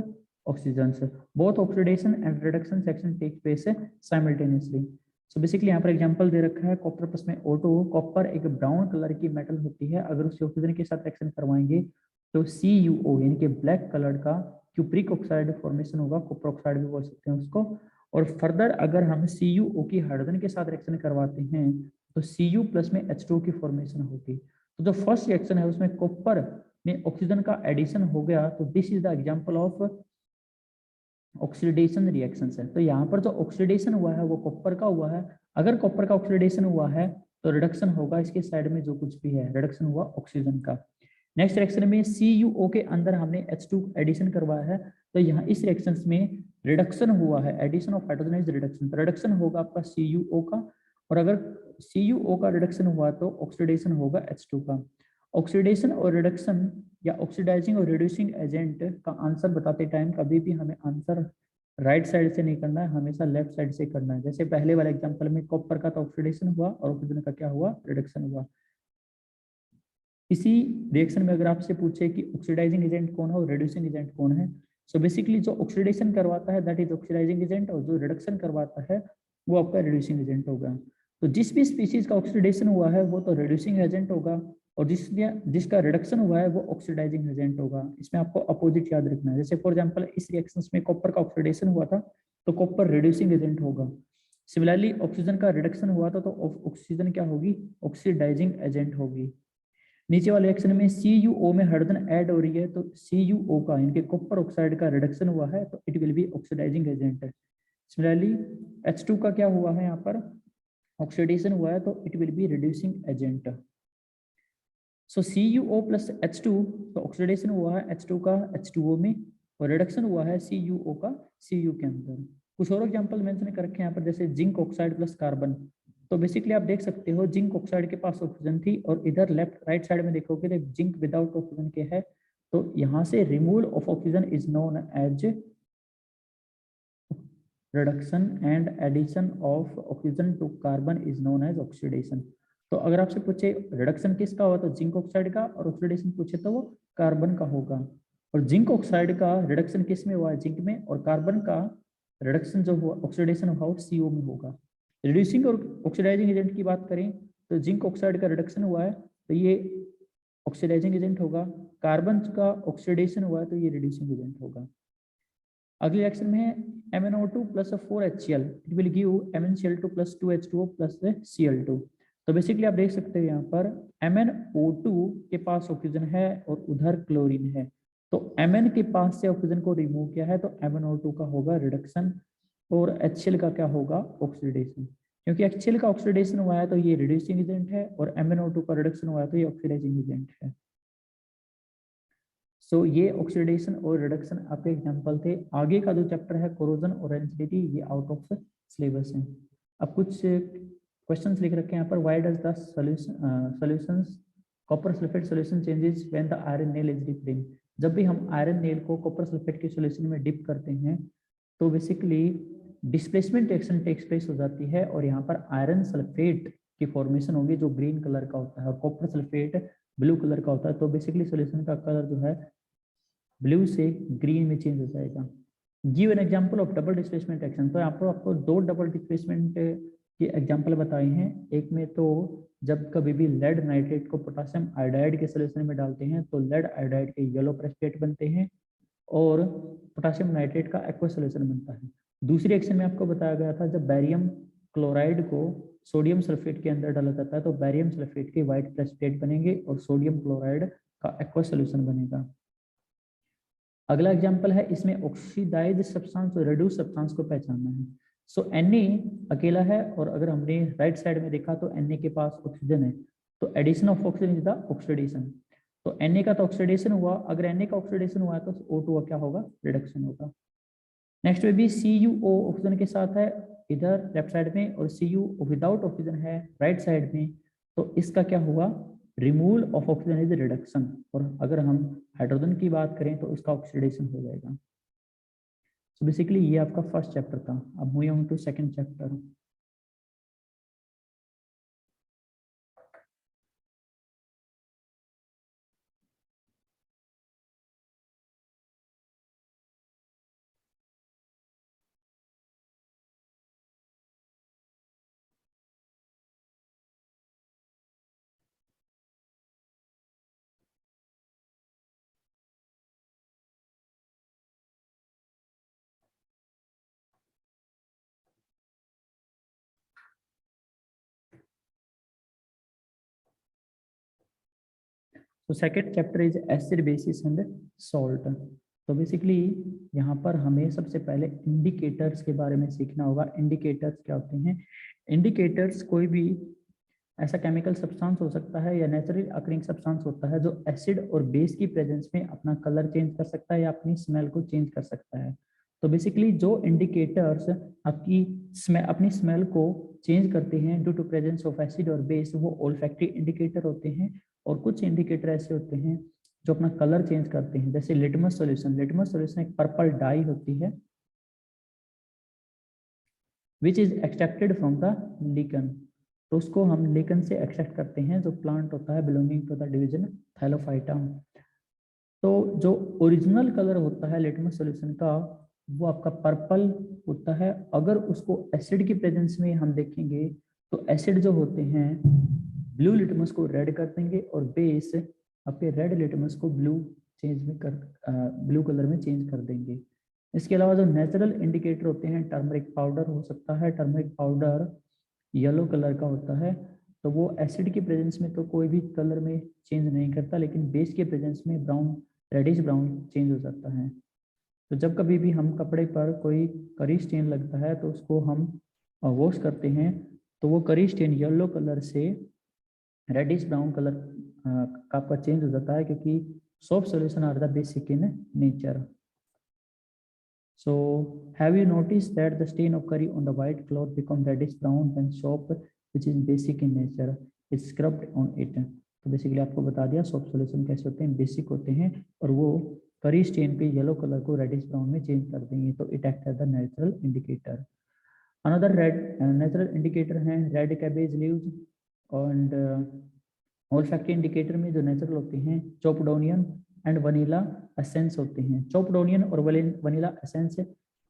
A: oxygen. Both oxidation and reduction section take place simultaneously. So basically यहाँ पर example दे रखा है copper plus में O2। Copper एक brown colour की metal होती है, अगर उसे ऑक्सीजन के साथ रिएक्शन करवाएंगे तो CuO यानी कि ब्लैक कलर का क्यूप्रिक ऑक्साइड फॉर्मेशन होगा, कॉपर ऑक्साइड भी बोल सकते हैं उसको। और फर्दर अगर हम CuO की हाइड्रोजन के साथ रिएक्शन करवाते हैं तो Cu प्लस में H2 की फॉर्मेशन होगी। तो जो फर्स्ट रिएक्शन है उसमें कॉपर में ऑक्सीजन का एडिशन हो गया, तो this is the example of oxidation reactions है। तो यहाँ पर जो ऑक्सीडेशन हुआ है वो कॉपर का हुआ है। अगर कॉपर का ऑक्सीडेशन हुआ है तो रिडक्शन होगा इसके साइड में जो कुछ भी है, रिडक्शन हुआ ऑक्सीजन का। नेक्स्ट रिएक्शन में CuO के अंदर हमने H2 एडिशन करवाया है, तो यहाँ इस रिएक्शन में रिडक्शन हुआ है, addition of hydrogen is reduction, तो रिडक्शन होगा आपका CuO का। और अगर CuO का रिडक्शन हुआ तो ऑक्सीडेशन होगा H2 का। ऑक्सीडेशन और रिडक्शन या ऑक्सीडाइजिंग और रिड्यूसिंग एजेंट का आंसर बताते टाइम कभी भी हमें आंसर राइट साइड से नहीं करना है, हमेशा लेफ्ट साइड से करना है। जैसे पहले वाले एग्जांपल में कॉपर का तो ऑक्सीडेशन हुआ और ऑक्सीजन का क्या हुआ, रिडक्शन हुआ। इसी रिएक्शन में अगर आपसे पूछे कि ऑक्सीडाइजिंग एजेंट कौन है और रिड्यूसिंग एजेंट कौन है, सो बेसिकली जो ऑक्सीडेशन करवाता है दैट इज ऑक्सीडाइजिंग एजेंट, और जो रिडक्शन करवाता है वो आपका रिड्यूसिंग एजेंट होगा। तो जिस भी स्पीशीज का ऑक्सीडेशन हुआ है वो तो रिड्यूसिंग एजेंट होगा, और जिसका रिडक्शन हुआ है वो ऑक्सीडाइजिंग एजेंट होगा। इसमें आपको अपोजिट याद रखना है। जैसे फॉर एग्जांपल इस रिएक्शन में कॉपर का ऑक्सीडेशन हुआ था तो कॉपर रिड्यूसिंग एजेंट होगा। सिमिलरली ऑक्सीजन का रिडक्शन हुआ था तो ऑक्सीजन क्या होगी, ऑक्सीडाइजिंग एजेंट होगी। नीचे वाले रिएक्शन में CuO में हाइड्रोजन ऐड हो रही है, तो CuO का यानी कि कॉपर ऑक्साइड का रिडक्शन हुआ है तो it will be oxidising agent. Similarly H2 का क्या हुआ है, यहाँ पर ऑक्सीडेशन हुआ है तो it will B reducing agent. So CuO plus H2, तो ऑक्सीडेशन हुआ है H2 का H2O में और रिडक्शन हुआ है CuO का Cu के अंदर। कुछ और एग्जांपल मेंशन कर रखे हैं यहाँ पर, जैसे जिंक ऑक्साइड प्लस कार्बन। तो बेसिकली आप देख सकते हो जिंक ऑक्साइड के पास ऑक्सीजन थी और इधर लेफ्ट राइट साइड में देखोगे तो जिंक विदाउट ऑक्सीजन के है, तो यहाँ से removal of oxygen is known as reduction and addition of oxygen to carbon is known as oxidation. तो अगर आपसे पूछे रिडक्शन किसका हुआ तो जिंक ऑक्साइड का, और ऑक्सीडेशन पूछे तो वो कार्बन का होगा। और जिंक ऑक्साइड का रिडक्शन किस में हुआ है, जिंक में, और कार्बन का रिडक्शन जो हुआ ऑक्सीडेशन हुआ वो CO में होगा। रिड्यूसिंग और ऑक्सीडाइजिंग एजेंट की बात करें तो जिंक ऑक्साइड का रिडक्शन हुआ है तो ये ऑक्सीडाइजिंग एजेंट होगा, कार्बन का ऑक्सीडेशन हुआ है तो ये रिड्यूसिंग एजेंट होगा। अगले रिएक्शन में है MnO2 plus 4HCl, it will give MnCl2 plus 2H2O plus Cl2। तो बेसिकली आप देख सकते हो यहाँ पर MnO2 के पास ऑक्सीजन है और उधर क्लोरीन है, तो Mn के पास से ऑक्सीजन को रिमूव किया है तो MnO2 का होगा रिडक्शन और HCl का क्या होगा ऑक्सीडेशन। क्योंकि HCl का ऑक्सीडेशन हुआ है तो ये रिड्यूसिंग एजेंट है और MnO2 का रिडक्शन हुआ है तो ये ऑक्सीडाइजिंग एजेंट है। सो ये ऑक्सीडेशन और रिडक्शन आपके एग्जांपल थे। आगे का जो चैप्टर है कोरोजन और रेंसिडिटी, ये आउट ऑफ सिलेबस है। अब कुछ क्वेश्चंस लिख रखे हैं यहाँ पर। Why does the solutions copper sulphate solution changes when the iron nail is dipped in. जब भी हम आयरन नेल को कॉपर सल्फेट के सॉल्यूशन में डिप करते हैं तो basically displacement reaction takes place हो जाती है और यहाँ पर आयरन सल्फेट की फॉर्मेशन होगी जो ग्रीन कलर का होता है और कॉपर सल्फेट ब्लू कलर का होता है। तो बेसिकली सॉल्यूशन का कलर जो है ब्लू से ग्रीन में चेंज हो जाएगा। Give an example of double displacement action. तो यहाँ पर आपको दो डबल डिस्प्लेसमेंट के एग्जांपल बताए हैं। एक में तो जब कभी भी लेड नाइट्रेट को पोटेशियम आयोडाइड के सॉल्यूशन में डालते हैं तो लेड आयोडाइड के येलो प्रेसिपिटेट बनते हैं और पोटेशियम नाइट्रेट का एक्वा सॉल्यूशन बनता है। दूसरी एक्शन में आपको बताया गया था जब बैरियम क्लोराइड को सोडियम सल्फेट के अंदर डाला जाता है तो बैरियम सल्फेट के व्हाइट प्रेसिपिटेट बनेंगे और सोडियम क्लोराइड का एक्वा सॉल्यूशन बनेगा। अगला एग्जांपल है, इसमें ऑक्सीडाइज सब्सटेंस और रिड्यूस सब्सटेंस को पहचानना है। सो Na अकेला है और अगर हमने राइट साइड में देखा तो Na के पास ऑक्सीजन है तो addition of oxygen is the oxidation. तो Na का तो ऑक्सीडेशन हुआ, अगर Na का ऑक्सीडेशन हुआ तो O2 का क्या होगा रिडक्शन होगा। नेक्स्ट में भी CuO ऑक्सीजन के साथ है इधर लेफ्ट साइड में और Cu विदाउट ऑक्सीजन है राइट साइड में, तो इसका क्या हुआ removal of oxygen is reduction. और अगर हम हाइड्रोजन की बात करें तो इसका ऑक्सीडेशन हो जाएगा। सो बेसिकली ये आपका फर्स्ट चैप्टर था। अब moving on to second chapter. तो second chapter is acid bases and salt. तो बेसिकली यहाँ पर हमें सबसे पहले इंडिकेटर्स के बारे में सीखना होगा। इंडिकेटर्स क्या होते हैं? इंडिकेटर्स कोई भी ऐसा केमिकल सब्सटेंस हो सकता है या नेचुरली अकरिंग सब्सटेंस होता है जो एसिड और बेस की प्रेजेंस में अपना कलर चेंज कर सकता है या अपनी स्मेल को चेंज कर सकता है। तो बेसिकली जो इंडिकेटर्स अपनी स्मेल को चेंज करते हैं due to presence of acid और बेस, वो ओल्फैक्टरी इंडिकेटर होते हैं। और कुछ इंडिकेटर ऐसे होते हैं जो अपना कलर चेंज करते हैं, जैसे लिटमस सॉल्यूशन। लिटमस सॉल्यूशन एक पर्पल डाई होती है which is extracted from the lichen. तो उसको हम लिकन से एक्सट्रैक्ट करते हैं जो प्लांट होता है belonging to the division thallophyta. तो जो ओरिजिनल कलर होता है लिटमस सॉल्यूशन का वो आपका पर्पल होता है। अगर उसको एसिड की प्रेजेंस में हम देखेंगे तो एसिड जो होते हैं ब्लू लिटमस को रेड कर देंगे और बेस आपके रेड लिटमस को ब्लू कलर में चेंज कर देंगे। इसके अलावा जो नेचुरल इंडिकेटर होते हैं, टर्मरिक पाउडर हो सकता है। टर्मरिक पाउडर येलो कलर का होता है तो वो एसिड की प्रेजेंस में तो कोई भी कलर में चेंज नहीं करता, लेकिन बेस के प्रेजेंस में ब्राउन, रेडिश ब्राउन चेंज हो जाता है। तो जब कभी भी हम कपड़े पर कोई करी स्टेन लगता है तो उसको हम वॉश करते हैं तो वो करी स्टेन येलो कलर से रेडिश ब्राउन कलर का आपका चेंज हो जाता है, क्योंकि soap solution are the basic in nature. So have you noticed that the stain of curry on the white cloth become reddish brown when soap, which is basic in nature, is scrubbed on it? तो basically आपको बता दिया soap solution कैसे होते हैं, basic होते हैं और वो करी स्टेन पे येलो कलर को रेडिश ब्राउन में चेंज कर देंगे, तो it act as the natural indicator. Another red natural indicator है red cabbage leaves and olfactory indicator में जो नेचुरल होते हैं chopped onion and vanilla essence होते हैं। चॉप्ड ऑनियन और वनीला एसेंस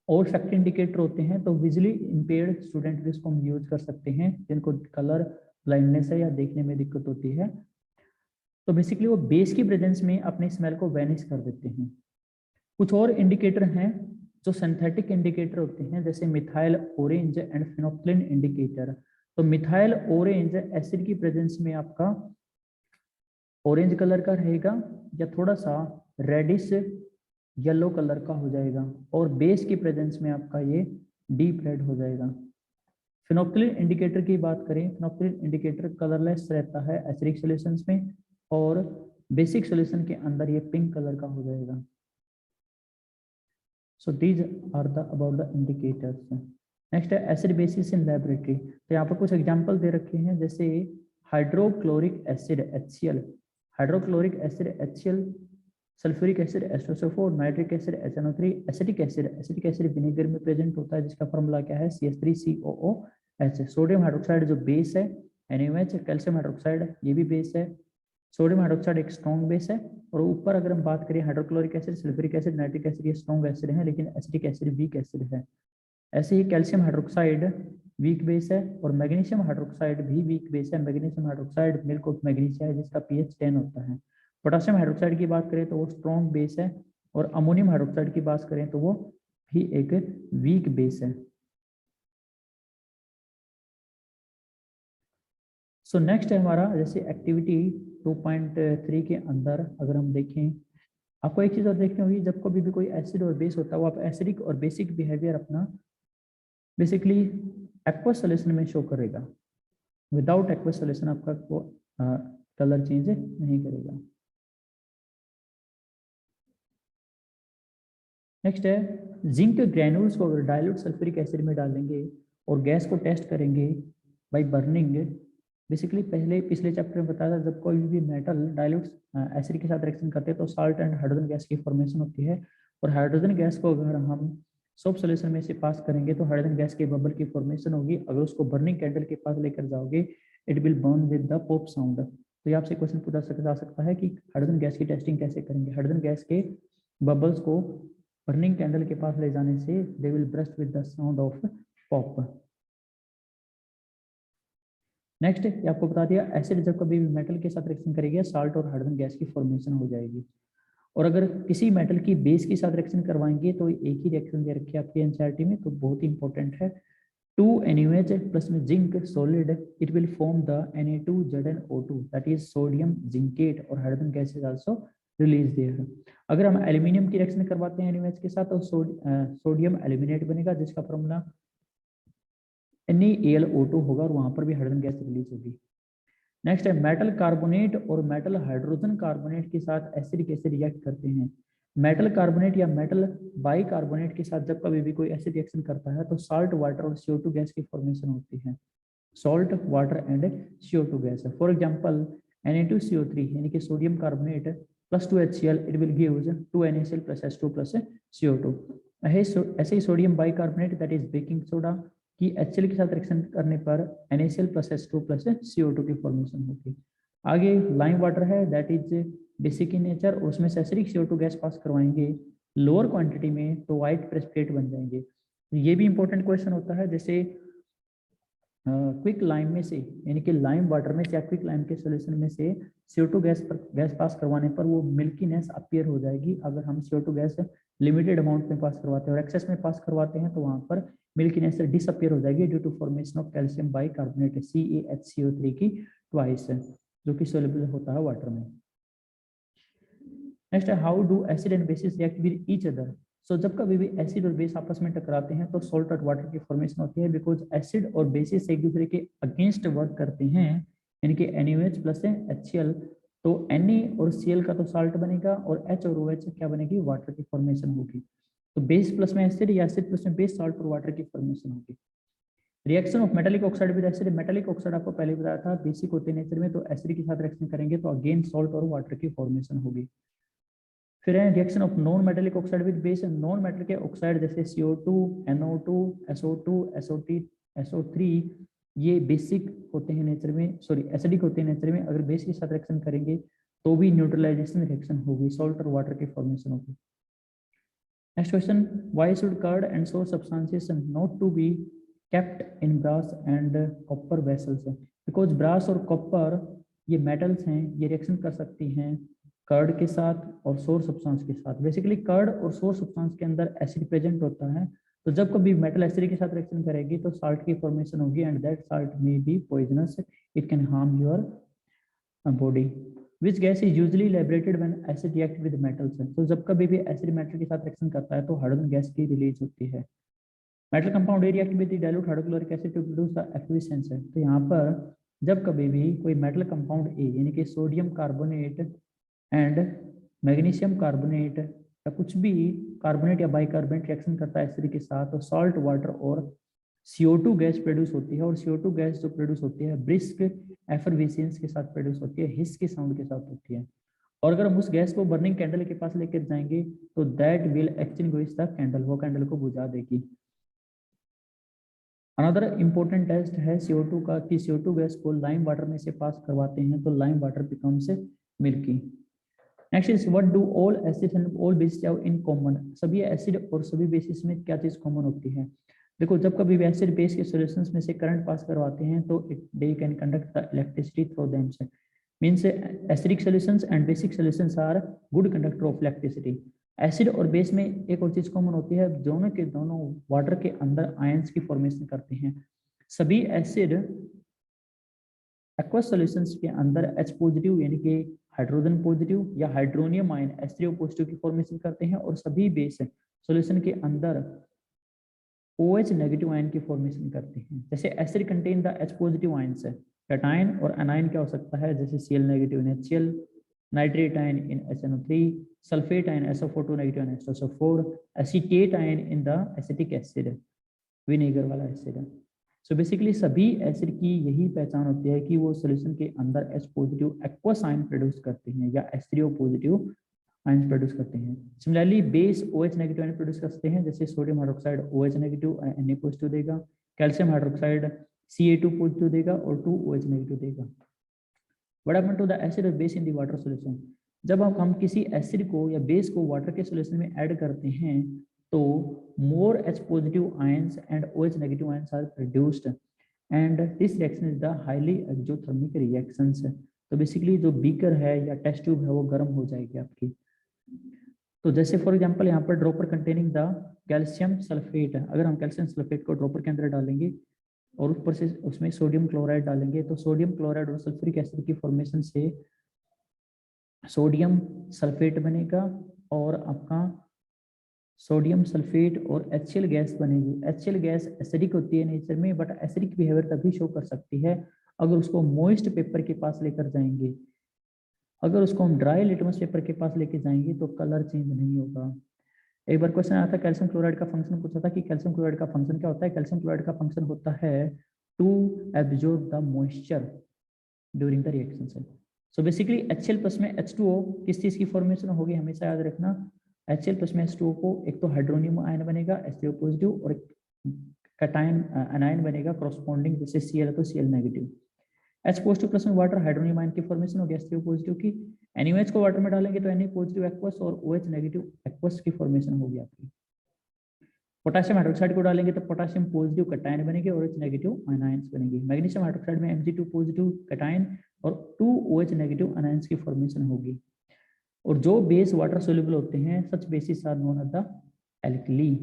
A: और फैक्ट इंडिकेटर होते हैं, तो विजुअली इम्पेयर्ड स्टूडेंट भी इसको हम यूज कर सकते हैं, जिनको कलर ब्लाइंडनेस है या देखने में दिक्कत होती है। तो बेसिकली वो बेस की प्रेजेंस में अपनी स्मेल को वैनिश कर देते हैं। कुछ और इंडिकेटर हैं जो सिंथेटिक इंडिकेटर होते हैं, जैसे methyl orange and phenolphthalein indicator. तो मिथाइल ऑरेंज एसिड की प्रेजेंस में आपका ऑरेंज कलर का रहेगा या थोड़ा सा रेडिश येलो कलर का हो जाएगा, और बेस की प्रेजेंस में आपका ये डीप रेड हो जाएगा। फिनोप्थिलिन इंडिकेटर की बात करें, फिनोप्थिलिन इंडिकेटर कलरलेस रहता है एसिडिक सॉल्यूशंस में, और बेसिक सॉल्यूशन के अंदर ये पिंक कलर का हो जाएगा। So these are the about the indicators. Next है एसिड बेसिस इन लैबोरेटरी। तो यहाँ पर कुछ एग्जांपल दे रखे हैं, जैसे hydrochloric acid HCl, hydrochloric acid HCl, sulphuric acid H2SO4, nitric acid SNO3, acetic acid vinegar में प्रेजेंट होता है, जिसका फॉर्मूला क्या है CH3COOH। सोडियम हाइड्रोक्साइड जो बेस है NaOH, कैल्शियम हाइड्रोक्साइड ये भी बेस है, सोडियम हाइड्रोक्साइड एक स्ट्रॉन्ग बेस है। और ऊपर अगर हम बात करें hydrochloric acid, sulphuric acid, nitric acid, ये स्ट्रॉन्ग एसिड है, लेकिन एसिटिक एसिड वीक एसिड है। ऐसे ही कैल्शियम हाइड्रोक्साइड वीक बेस है, और मैग्नीशियम हाइड्रोक्साइड भी वीक बेस है। Magnesium hydroxide milk of magnesia है, जिसका pH 10 होता है। पोटेशियम हाइड्रोक्साइड की बात करें तो वो स्ट्रॉन्ग बेस है, और अमोनियम हाइड्रोक्साइड की बात करें तो वो भी एक वीक बेस है। सो नेक्स्ट है हमारा, जैसे एक्टिविटी 2.3 के अंदर अगर हम देखें, आपको एक चीज और देखनी होगी, जब कभी भी कोई एसिड और बेस होता है, वो आप एसिडिक और बेसिक बिहेवियर अपना बेसिकली एक्वस सॉल्यूशन में शो करेगा। विदाउट एक्वस सॉल्यूशन आपका वो कलर चेंज नहीं करेगा। नेक्स्ट है जिंक ग्रैन्यूल्स को अगर डाइल्यूट सल्फ्यूरिक एसिड में डालेंगे और गैस को टेस्ट करेंगे बाय बर्निंग। बेसिकली पहले पिछले चैप्टर में बताया था, जब कोई भी मेटल डाइल्यूट एसिड के साथ रिएक्शन करते हैं तो साल्ट एंड हाइड्रोजन गैस की फॉर्मेशन होती है, और हाइड्रोजन गैस को अगर हम सोप सॉल्यूशन में से पास करेंगे तो हाइड्रोजन गैस के बबल की फॉर्मेशन होगी। अगर उसको बर्निंग कैंडल के पास लेकर जाओगे, it will burn with the pop sound. तो ये आपसे क्वेश्चन पूछा जा सकता है कि हाइड्रोजन गैस की टेस्टिंग कैसे करेंगे। हाइड्रोजन गैस के बबल्स को बर्निंग कैंडल के पास ले जाने से they will burst with the sound of pop. Next आपको बता दिया, एसिड जब कभी भी मेटल के साथ रिएक्शन करेगी, साल्ट और हाइड्रोजन गैस की फॉर्मेशन हो जाएगी। और अगर किसी मेटल की बेस के साथ रिएक्शन करवाएंगे तो एक ही रिएक्शन दे रखी है आपकी एनसीईआरटी में, तो बहुत ही इंपॉर्टेंट है। 2 NaOH प्लस में zinc solid, it will form the Na2ZnO2, that is sodium zincate, और hydrogen gas is also release there. अगर हम एल्यूमिनियम की रिएक्शन करवाते हैं NaOH के साथ तो सोडियम एल्यूमिनेट बनेगा, जिसका फॉर्मूला NaAlO2 होगा, और वहां पर भी हाइड्रोजन गैस रिलीज होगी। नेक्स्ट है मेटल कार्बोनेट और मेटल हाइड्रोजन कार्बोनेट के साथ एसिड कैसे रिएक्ट करते हैं। मेटल कार्बोनेट या मेटल बाइकार्बोनेट के साथ जब कभी भी कोई एसिड रिएक्शन करता है तो साल्ट वाटर और CO2 गैस की फॉर्मेशन होती है। Salt water and CO2 gas. For example Na2CO3 यानी कि sodium carbonate plus 2HCl, it will gives 2NaCl plus H2 plus CO2। ऐसे ही sodium bicarbonate that is baking soda कि HCl के साथ रिएक्शन करने पर NaCl plus H2 plus CO2 की फॉर्मेशन होगी। आगे लाइम वाटर है, that is basic in nature, और उसमें से एसिडिक CO2 गैस पास करवाएंगे लोअर क्वांटिटी में तो व्हाइट प्रेसिपिटेट बन जाएंगे। ये भी इंपॉर्टेंट क्वेश्चन होता है, जैसे क्विक लाइम में से यानी कि लाइम वाटर में या क्विक लाइम के सोल्यूशन में से CO2 गैस पास करवाने पर वो मिल्कीनेस अपीयर हो जाएगी। अगर हम CO2 गैस लिमिटेड अमाउंट में पास करवाते हैं और एक्सेस में पास करवाते हैं तो वहां पर मिल्कीनेस डिसअपियर हो जाएगी due to formation of calcium bicarbonate CaHCO3 की ट्वाइस, जो कि सोल्यूबल होता है वाटर में। नेक्स्ट है how do acid and bases react with each other. So जब कभी भी एसिड और बेस आपस में टकराते हैं तो सॉल्ट और वाटर की फॉर्मेशन होती है, बिकॉज एसिड और बेसिस एक दूसरे के अगेंस्ट वर्क करते हैं, यानी कि NaOH प्लस HCl, तो Na और Cl का तो साल्ट बनेगा और H और OH क्या बनेगी, वाटर की फॉर्मेशन होगी। तो बेस प्लस में एसिड या एसिड प्लस में बेस, साल्ट और वाटर की फॉर्मेशन होगी। Reaction of metallic oxide with acid, metallic oxide आपको पहले बताया था बेसिक होते हैं नेचर में, तो एसिड के साथ रिएक्शन करेंगे तो अगेन सॉल्ट और वाटर की फॉर्मेशन होगी। फिर है reaction of non metallic oxide with base, non metal के ऑक्साइड जैसे CO2, NO2, SO2, SO3, ये बेसिक होते हैं नेचर में, सॉरी एसिडिक होते हैं नेचर में, अगर बेस के साथ रिएक्शन करेंगे तो भी न्यूट्रलाइजेशन रिएक्शन होगी, सॉल्ट और वाटर की फॉर्मेशन होगी। Next question, why should curd and sour substances not to be kept in brass and copper vessels? Because brass और कॉपर ये मेटल्स हैं, ये रिएक्शन कर सकती हैं कर्ड के साथ और सोर सब्सटेंस के साथ। बेसिकली कर्ड और सोर सब्सटेंस के अंदर एसिड प्रेजेंट होता है, तो जब कभी मेटल एसिड के साथ रिएक्शन करेगी तो साल्ट की फॉर्मेशन होगी and that salt may be poisonous, it can harm your body. Which gas is usually liberated when acid react with metals? तो जब कभी भी एसिड मेटल के साथ रिएक्शन करता है तो हाइड्रोजन गैस की रिलीज होती है। Metal compound react with the dilute hydrochloric acid to produce the efficiency. तो यहाँ पर जब कभी भी कोई मेटल कंपाउंड ए यानी कि sodium carbonate and magnesium carbonate या कुछ भी कार्बोनेट या बाइकार्बोनेट रिएक्शन करता है एसिड के साथ, तो सॉल्ट वाटर और CO2 गैस प्रोड्यूस होती है, और CO2 गैस जो प्रोड्यूस होती है ब्रिस्क एफरवेसेंस के साथ प्रोड्यूस होती है, हिस के साउंड के साथ होती है। और अगर हम उस गैस को बर्निंग कैंडल के पास लेकर जाएंगे तो that will extinguish the candle, वो कैंडल को बुझा देगी। अनदर इंपॉर्टेंट टेस्ट है CO2 का कि CO2 गैस को लाइम वाटर में से पास करवाते हैं तो lime water becomes milky. Next is what do all acids and all basis have in common? सभी एसिड और सभी बेसिस में क्या चीज कॉमन होती है? देखो, जब कभी भी एसिड बेस के सॉल्यूशंस में से करंट पास करवाते हैं तो they can conduct the electricity through themselves. Means acidic solutions and basic solutions are good conductor of electricity. Acid और बेस में एक और चीज कॉमन होती है, दोनों के दोनों वाटर के अंदर आयंस की फॉर्मेशन करते हैं। सभी एसिड एक्वस सॉल्यूशंस के अंदर H पॉजिटिव यानी कि हाइड्रोजन पॉजिटिव या हाइड्रोनियम आयन H3O पॉजिटिव की फॉर्मेशन करते हैं, और सभी बेस सॉल्यूशन के अंदर OH नेगेटिव आयन की फॉर्मेशन करते हैं। जैसे acid contain the H positive ions है, कैटायन और एनायन क्या हो सकता है, जैसे Cl negative in HCl, nitrate ion in HNO3, sulphate ion SO4 negative in H2SO4, acetate ion in the acetic acid, vinegar वाला एसिड। सो बेसिकली सभी acid की यही पहचान होती है कि वो सॉल्यूशन के अंदर H positive aqueous ion produce करते हैं या H3O पॉजिटिव आयन प्रोड्यूस करते हैं। Similarly base OH negative ion produce करते हैं, जैसे sodium hydroxide OH negative Na positive देगा, कैल्शियम हाइड्रोक्साइड Ca2 पॉजिटिव देगा और 2 OH नेगेटिव देगा। What happened to the acid और base in the water solution? जब हम किसी एसिड को या बेस को वाटर के सॉल्यूशन में ऐड करते हैं तो more H positive ions and OH negative ions are produced and this reaction is the highly exothermic reactions। तो बेसिकली जो बीकर है या टेस्ट ट्यूब है वो गर्म हो जाएगी आपकी। तो जैसे फॉर एग्जांपल यहाँ पर dropper containing the calcium sulphate, अगर हम कैल्शियम सल्फेट को ड्रॉपर के अंदर डालेंगे और ऊपर से उसमें सोडियम क्लोराइड डालेंगे तो सोडियम क्लोराइड और सल्फ्यूरिक एसिड की फॉर्मेशन से सोडियम सल्फेट बनेगा और आपका सोडियम सल्फेट और HCl गैस बनेगी। HCl गैस एसिडिक होती है नेचर में, बट एसिडिक बिहेवियर तभी शो कर सकती है अगर उसको मॉइस्ट पेपर के पास लेकर जाएंगे। अगर उसको हम ड्राई लिटमस पेपर के पास लेके जाएंगे तो कलर चेंज नहीं होगा। एक बार क्वेश्चन आया था कैल्शियम क्लोराइड का फंक्शन पूछा था कि कैल्शियम क्लोराइड का फंक्शन क्या होता है। कैल्शियम क्लोराइड का फंक्शन होता है to absorb the moisture during the reaction. So basically HCl plus में H2O किस चीज की फॉर्मेशन होगी, हमेशा याद रखना। HCl प्लस में H2O को एक तो हाइड्रोनियम आयन बनेगा H3O पॉजिटिव और एक कैटायन एनायन बनेगा कॉरस्पॉन्डिंग, जैसे Cl है तो Cl negative. H positive plus में वाटर हाइड्रोनियम आयन की फॉर्मेशन होगी H3O पॉजिटिव की। NaOH को वाटर में डालेंगे तो Na पॉजिटिव एक्वस और OH नेगेटिव एक्वस की फॉर्मेशन होगी आपकी। पोटेशियम हाइड्रोक्साइड को डालेंगे तो पोटेशियम पॉजिटिव कैटायन बनेंगे और OH नेगेटिव आयनाइंस बनेंगे। मैग्नीशियम हाइड्रोक्साइड में Mg2 पॉजिटिव कैटायन और 2 OH नेगेटिव आयनाइंस की फॉर्मेशन होगी। और जो बेस वाटर सोल्यूबल होते हैं such bases are known as the alkali.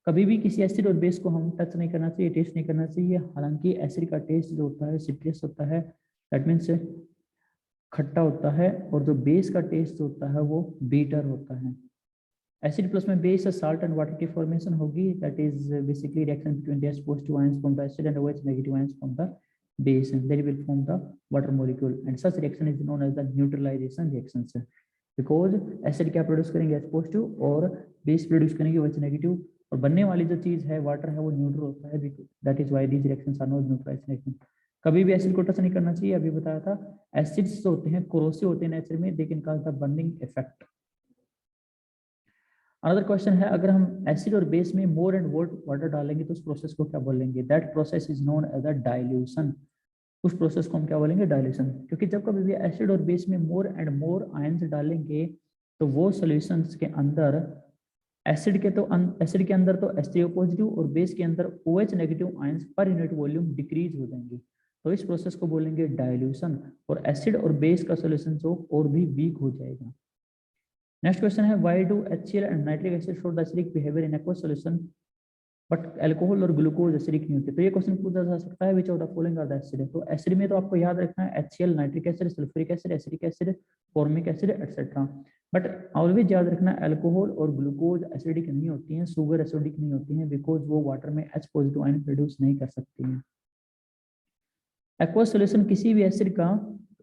A: कभी भी किसी एसिड और बेस को हम टच नहीं करना चाहिए, टेस्ट नहीं करना चाहिए। हालांकि एसिड का टेस्ट जो होता है सिट्रस होता है, दैट मीन्स खट्टा होता है, और जो बेस का टेस्ट होता है वो बीटर होता है। एसिड प्लस में बेस साल्ट एंड वाटर की फॉर्मेशन होगी, that is basically reaction between the positive ions from the acid and OH negative ions from the base and they will form the water molecule and such reaction is known as the neutralization reactions because acid क्या produce करेंगे H positive और base produce करेंगे OH negative, और बनने वाली जो चीज है वाटर है वो न्यूट्रल होता है, that is why these reactions are known neutralization reaction। कभी भी एसिड को टच नहीं करना चाहिए, अभी बताया था। एसिड्स जो होते हैं कोरोसिव होते हैं नेचर में, they can cause the burning effect. Another question है, अगर हम एसिड और बेस में मोर एंड मोर वाटर डालेंगे तो उस प्रोसेस को क्या बोलेंगे? That process is known as a dilution. उस प्रोसेस को हम क्या बोलेंगे? डाइल्यूशन। क्योंकि जब कभी भी एसिड और बेस में मोर एंड मोर आयंस डालेंगे तो वो सॉल्यूशंस के अंदर एसिड के अंदर तो H3O पॉजिटिव और बेस के अंदर OH negative ions per unit volume decrease हो जाएंगे, तो इस प्रोसेस को बोलेंगे डाइल्यूशन, और एसिड और बेस का सोल्यूशन जो और भी वीक हो जाएगा। नेक्स्ट क्वेश्चन है, why do HCl and nitric acid show the acidic behaviour in aqueous solution but alcohol और ग्लूकोज एसिडिक नहीं होते? तो ये क्वेश्चन पूछा जा सकता है, which of the following are the acid. तो एसिड में तो आपको याद रखना है HCl, nitric acid, sulphuric acid, acidic acid, formic acid etcetera, but always याद रखना अल्कोहल और ग्लूकोज एसिडिक नहीं होती हैं, शुगर एसिडिक नहीं होती हैं, बिकॉज वो वाटर में H पॉजिटिव आयन प्रोड्यूस नहीं कर सकती हैं। एक्वस सॉल्यूशन किसी भी एसिड का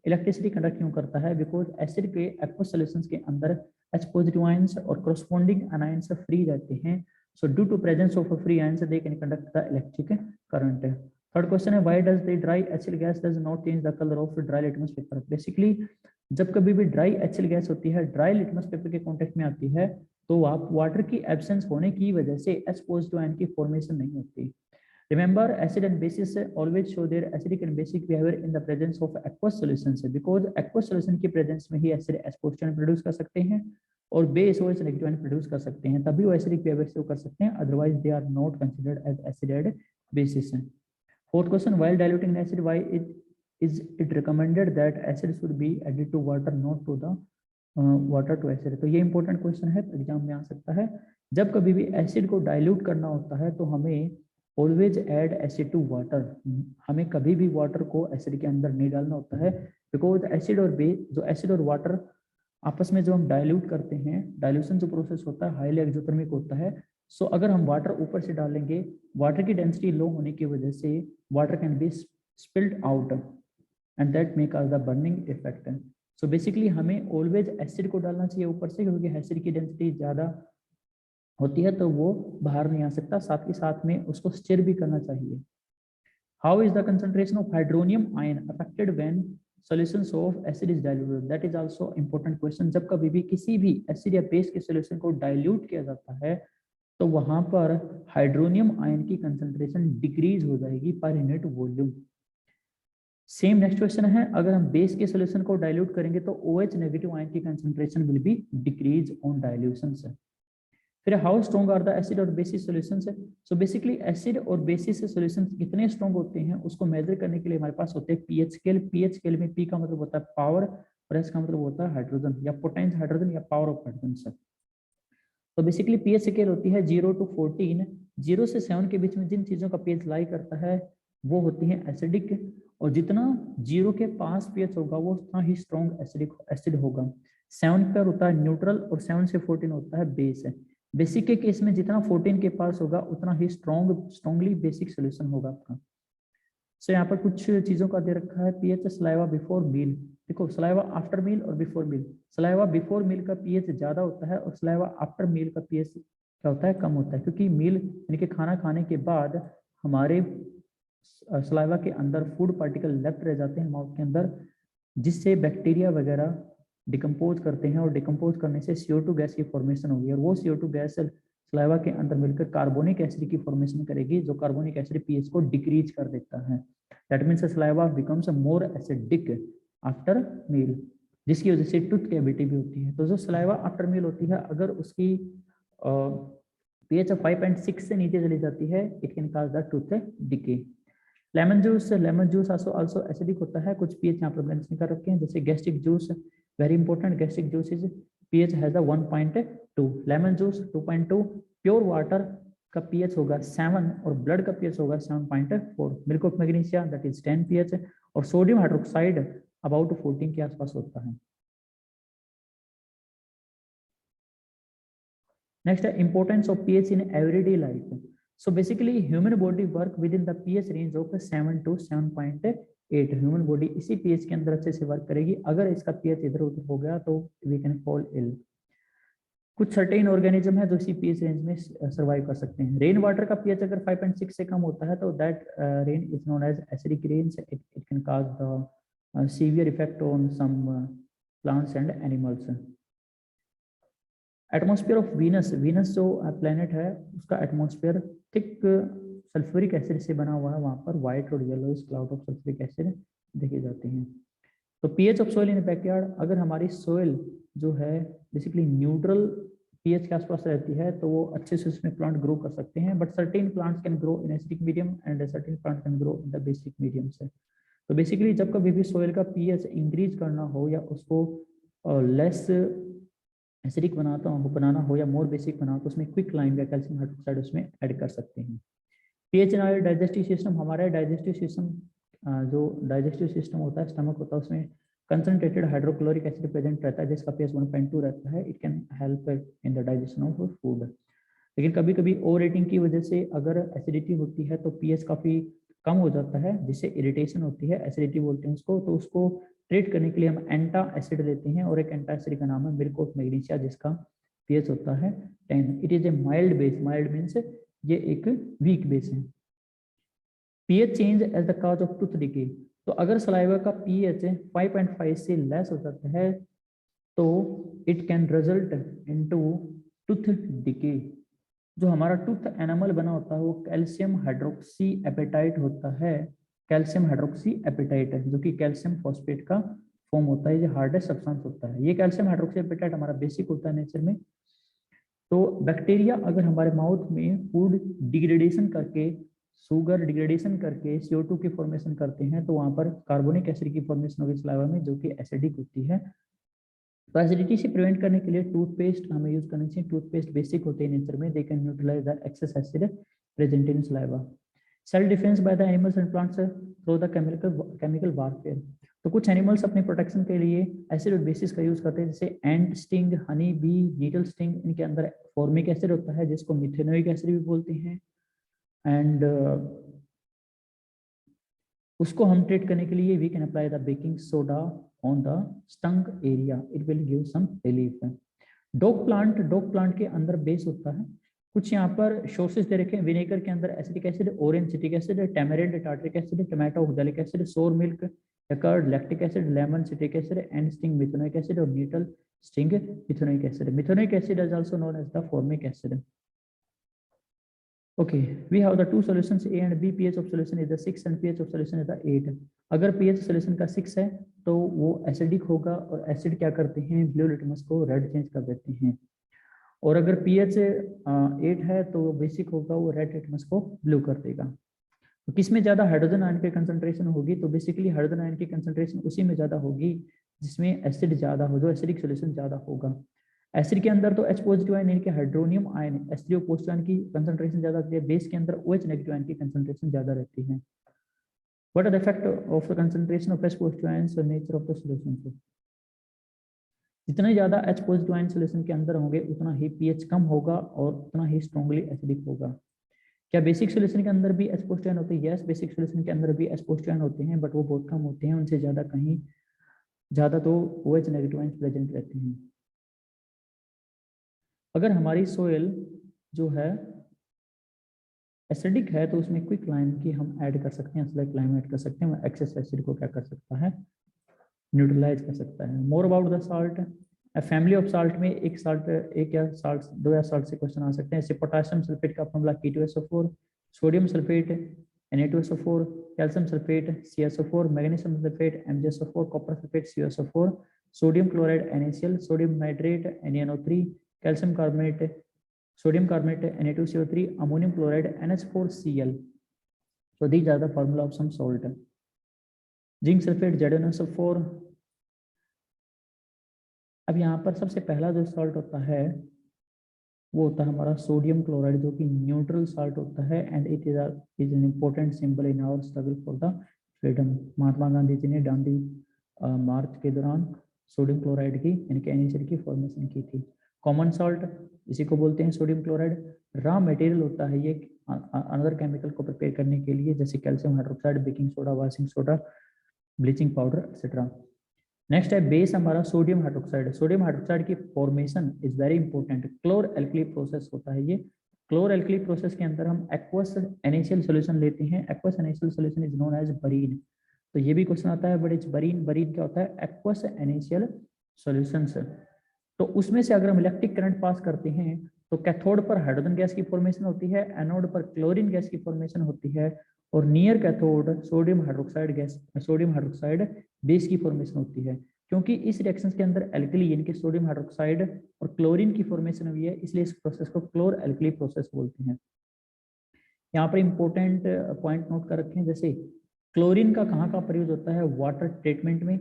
A: इलेक्ट्रिसिटी कंडक्ट क्यों करता है? बिकॉज एसिड के एक्वस सॉल्यूशंस के अंदर H पॉजिटिव आयंस और करस्पॉन्डिंग अनायंस फ्री रहते हैं, so due to presence of a free ions they can conduct the electric current. Third question है, why does the dry HCl gas does not change the color of dry litmus paper? Basically जब कभी भी dry HCl gas होती है, dry litmus paper के contact में आती है, तो आप वाटर की एब्सेंस होने की वजह से H पॉजिटिव आयन की फॉर्मेशन नहीं होती। Remember, acid and bases always show their acidic and basic behavior in the presence of aqueous solutions, because aqueous solution की presence में ही acid H positive ion produce कर सकते हैं और base OH negative ion produce कर सकते हैं, तभी वो एसिडिक बिहेवियर शो कर सकते हैं, otherwise they are not considered as acid and bases. Fourth question, while diluting acid why is it recommended that acid should be added to water not to the water to acid? तो ये important question है, exam में आ सकता है। जब कभी भी acid को डाइल्यूट करना होता है तो हमें always add acid to water, हमें कभी भी वाटर को एसिड के अंदर नहीं डालना होता है, बिकॉज एसिड और बेस, जो एसिड और वाटर आपस में जो हम डाइल्यूट करते हैं, डाइल्यूशन जो प्रोसेस होता है हाईली एक्सोथर्मिक होता है, सो अगर हम वाटर ऊपर से डालेंगे, वाटर की डेंसिटी लो होने की वजह से water can be spilled out and that may cause the burning effect. So basically हमें ऑलवेज एसिड को डालना चाहिए ऊपर से, क्योंकि एसिड की डेंसिटी ज़्यादा होती है तो वो बाहर नहीं आ सकता, साथ ही साथ में उसको स्टिर भी करना चाहिए। How is the concentration of hydronium ion affected when solutions of acid is diluted? That is also important question। जब कभी भी किसी भी एसिड या बेस के सॉल्यूशन को डाइल्यूट किया जाता है तो वहां पर हाइड्रोनियम आयन की कंसंट्रेशन डिक्रीज हो जाएगी per unit volume. Same next question है, अगर हम बेस के सॉल्यूशन को डाइल्यूट करेंगे तो OH नेगेटिव आयन की concentration will be decrease on dilution से। फिर how strong are the acid और बेसिस सॉल्यूशंस है? सो बेसिकली एसिड और बेसिस सॉल्यूशंस कितने स्ट्रॉन्ग होते हैं उसको मेजर करने के लिए हमारे पास होते हैं पीएच स्केल। पीएच स्केल में पी का मतलब होता है पावर और एस का मतलब होता है हाइड्रोजन या पोटेंशियल हाइड्रोजन या पावर ऑफ हाइड्रोजन। तो बेसिकली पीएच स्केल होती है 0 to 14, 0 से 7 के बीच में जिन चीजों का पीएच लाई करता है वो होती है एसिडिक, और जितना 0 के पास पीएच होगा वो उतना ही स्ट्रॉन्ग एसिड होगा। 7 पर होता है न्यूट्रल और 7 से 14 होता है बेस। बेसिक के केस में जितना 14 के पास होगा उतना ही स्ट्रॉन्गली बेसिक सोल्यूशन होगा आपका। सो यहाँ पर कुछ चीजों का दे रखा है, पीएच सलाइवा बिफोर मील। देखो सलाइवा आफ्टर मील और before meal, saliva before meal का पीएच ज्यादा होता है और सलाइवा आफ्टर मील का पीएच क्या होता है, कम होता है, क्योंकि मील यानी कि खाना खाने के बाद हमारे सलाइवा के अंदर फूड पार्टिकल लेफ्ट रह जाते हैं माउथ के अंदर, जिससे बैक्टीरिया वगैरह डिकम्पोज करते हैं और डिकम्पोज करने से CO2 गैस की फॉर्मेशन होगी, और वो CO2 गैस सलाइवा के अंदर मिलकर कार्बोनिक एसिड की फॉर्मेशन करेगी, जो कार्बोनिक एसिड पीएच को डिक्रीज कर देता है। That means saliva becomes more acidic after meal, जिसकी वजह से टूथ कैविटी भी होती है। तो जो सलाइवा आफ्टर मील होती है, अगर उसकी पीएच 5.6 से नीचे चली जाती है, it can cause the tooth decay. Lemon juice also acidic होता है, कुछ पीएच यहाँ पर मेंशन कर रखे हैं, जैसे gastric juice, very important, gastric juice is pH has a 1.2, lemon juice 2.2, pure water का पीएच होगा 7 और ब्लड का पीएच होगा 7.4, milk of magnesia that is 10 pH, और सोडियम हाइड्रोक्साइड अबाउट 14 के आसपास होता है। नेक्स्ट है importance of pH in everyday life. So basically human body work within the pH range of 7 to 7.8। Human body इसी pH के अंदर अच्छे से वर्क करेगी, अगर इसका pH इधर उधर हो गया तो we can fall ill। कुछ सर्टेन ऑर्गेनिज्म है जो इसी pH रेंज में सर्वाइव कर सकते हैं। रेन वाटर का pH अगर 5.6 से कम होता है तो that rain is known as acidic rain, it can cause the severe effect on some plants and animals. Atmosphere of Venus, Venus जो प्लेनेट है उसका एटमॉस्फेयर थिक सल्फ्यूरिक एसिड से बना हुआ है, वहां पर व्हाइट और yellowish cloud of sulphuric acid देखे जाते हैं। तो pH of soil in backyard, अगर हमारी सोइल जो है बेसिकली न्यूट्रल पीएच के आसपास रहती है तो वो अच्छे से उसमें प्लांट ग्रो कर सकते हैं, but certain plants can grow in acidic medium and certain plant can grow in the basic medium से। तो बेसिकली जब कभी भी सोइल का पीएच इंक्रीज करना हो या उसको लेस एसिडिक बनाना हो या मोर बेसिक बनाना, तो उसमें क्विक लाइम या कैल्शियम हाइड्रोक्साइड उसमें ऐड कर सकते हैं। PH in our digestive system, हमारा डाइजेस्टिव सिस्टम जो डाइजेस्टिव सिस्टम होता है, स्टमक होता है, उसमें कंसंट्रेटेड हाइड्रोक्लोरिक एसिड प्रेजेंट रहता है जिसका पीएच 1.2 रहता है। It can help in the digestion of food. लेकिन कभी कभी ओवर रेटिंग की वजह से अगर एसिडिटी होती है तो पीएच काफ़ी कम हो जाता है, जिससे इरिटेशन होती है, एसिडिटी बोलते हैं उसको। तो उसको ट्रीट करने के लिए हम एंटा एसिड लेते हैं, और एक एंटा एसिड का नाम है मिर्कोट मैग्नीशिया, जिसका पीएच होता है 10। It is a mild base, mild means ये एक वीक बेस है। PH change as the cause of tooth decay, तो अगर सलाइवा का पीएच 5.5 से लेस हो जाता है तो it can result into tooth decay. जो हमारा टूथ एनामल बना होता है वो कैल्शियम हाइड्रोक्सी एपेटाइट होता है, कैल्शियम हाइड्रोक्सी एपेटाइट है, जो कि कैल्शियम फॉस्फेट का फॉर्म होता है, ये हार्डेस्ट सब्सटेंस होता है। ये कैल्शियम हाइड्रोक्सी एपेटाइट हमारा बेसिक होता है नेचर में। तो बैक्टीरिया अगर हमारे माउथ में फूड डिग्रेडेशन करके, शुगर डिग्रेडेशन करके CO2 की फॉर्मेशन करते हैं, तो वहां पर कार्बोनिक एसिड की फॉर्मेशन होगी सलाइवा में, जो कि एसिडिक होती है। तो एसिडिटी से प्रिवेंट करने के लिए टूथपेस्ट हमें यूज करनी चाहिए। टूथपेस्ट बेसिक होते हैं नेचर में, they can neutralise the excess acid present in saliva. Self defence by the animals and plants through the chemical warfare, तो कुछ एनिमल्स अपने प्रोटेक्शन के लिए एसिड और बेसिस का यूज करते हैं, जैसे ant sting, honey bee, needle sting. इनके अंदर फॉर्मिक एसिड होता है जिसको मिथेनोइक एसिड भी बोलते हैं, एंड उसको हम ट्रीट करने के लिए we can apply the baking soda on the stung area, it will give some relief. Dock plant के अंदर बेस होता है। कुछ यहाँ पर सोर्सेज दे रखे हैं। विनेगर के अंदर acetic acid, orange citric acid, tamarind tartaric acid, tomato oxalic acid, sour milk curd lactic acid, lemon citric acid, and sting methanoic acid, और nettle sting methanoic acid. Methanoic acid is also known as the formic acid. Okay, we have the two solutions A and B. pH of solution is the 6 and pH of solution is the 8. अगर pH solution का 6 है तो वो acidic होगा, और acid क्या करते हैं, ब्लू लिटमस को रेड चेंज कर देते हैं। और अगर pH 8 है तो वो बेसिक होगा, वो रेड लिटमस को ब्लू कर देगा। तो किस में ज्यादा हाइड्रोजन आयन की कंसंट्रेशन होगी, तो बेसिकली हाइड्रोजन आयन की कंसंट्रेशन उसी में ज्यादा होगी जिसमें एसिड ज्यादा हो, जो एसिडिक सोल्यूशन ज्यादा होगा। एसिड के अंदर तो H पॉजिटिव आयन यानी कि hydronium ion, H3O positive ion की कंसंट्रेशन ज्यादा होती है। बेस के अंदर OH नेगेटिव आयन की कंसंट्रेशन ज्यादा रहती है। What are the effect of the concentration of H positive ions और नेचर ऑफ द सॉल्यूशन? जितने ज्यादा H पॉजिटिव आयन सॉल्यूशन के अंदर होंगे उतना ही pH कम होगा और उतना ही स्ट्रांगली एसिडिक होगा। क्या बेसिक सॉल्यूशन के अंदर भी H पॉजिटिव आयन होते हैं? यस, बेसिक सॉल्यूशन के अंदर भी H पॉजिटिव आयन होते हैं, बट वो बहुत कम होते हैं। उनसे ज्यादा कहीं ज्यादा तो OH नेगेटिव आयन प्रेजेंट रहते हैं। अगर हमारी सोयल जो है एसिडिक है तो उसमें क्विक लाइम की हम ऐड कर सकते हैं, स्लैक लाइम ऐड कर सकते हैं। एक्सेस एसिड को क्या कर सकता है, न्यूट्रलाइज कर सकता है। More about the salt, family of salt में एक या साल्ट, दो या साल्ट से क्वेश्चन आ सकते हैं। जैसे पोटेशियम सल्फेट का formula K2SO4, sodium sulphate Na2SO4, calcium sulphate CSO4, magnesium sulphate MgSO4, copper sulphate CuSO4, sodium chloride NaCl, sodium nitrate NaNO3, calcium carbonate sodium carbonate Na2CO3, ammonium chloride NH4Cl. So these are the formula of some salt. Zinc sulfate ZnSO4। अब यहाँ पर सबसे पहला जो salt होता है वो होता है हमारा सोडियम क्लोराइड, जो कि न्यूट्रल सॉल्ट होता है, and it is an important symbol in our struggle for the freedom. Mahatma Gandhi ji ने दांडी मार्च के दौरान सोडियम क्लोराइड की यानी कि NaCl की फॉर्मेशन की थी। कॉमन सॉल्ट इसी को बोलते हैं सोडियम क्लोराइड। रॉ मटेरियल होता है ये अनदर केमिकल को प्रिपेयर करने के लिए, जैसे calcium hydroxide, baking soda, washing soda, bleaching powder etcetera. Next है बेस हमारा सोडियम हाइड्रोक्साइड। सोडियम हाइड्रोक्साइड की formation is very important. Chlor alkali process होता है ये। क्लोर एल्कली प्रोसेस के अंदर हम एक्वस NaCl सोल्यूशन लेते हैं। Aqueous NaCl solution is known as brine. तो ये भी क्वेश्चन आता है, बट बरीन क्या होता है, एक्वस NaCl सोल्यूशन। तो उसमें से अगर हम इलेक्ट्रिक करंट पास करते हैं तो कैथोड पर हाइड्रोजन गैस की फॉर्मेशन होती है, एनोड पर क्लोरीन गैस की फॉर्मेशन होती है, और near cathode sodium hydroxide base की फॉर्मेशन होती है। क्योंकि इस रिएक्शन के अंदर एल्कली यानी कि सोडियम हाइड्रोक्साइड और क्लोरीन की फॉर्मेशन हुई है, इसलिए इस प्रोसेस को क्लोर एल्कली प्रोसेस बोलते हैं। यहाँ पर इंपॉर्टेंट पॉइंट नोट कर रखे हैं, जैसे क्लोरीन का कहाँ का प्रयोग होता है, वाटर ट्रीटमेंट में,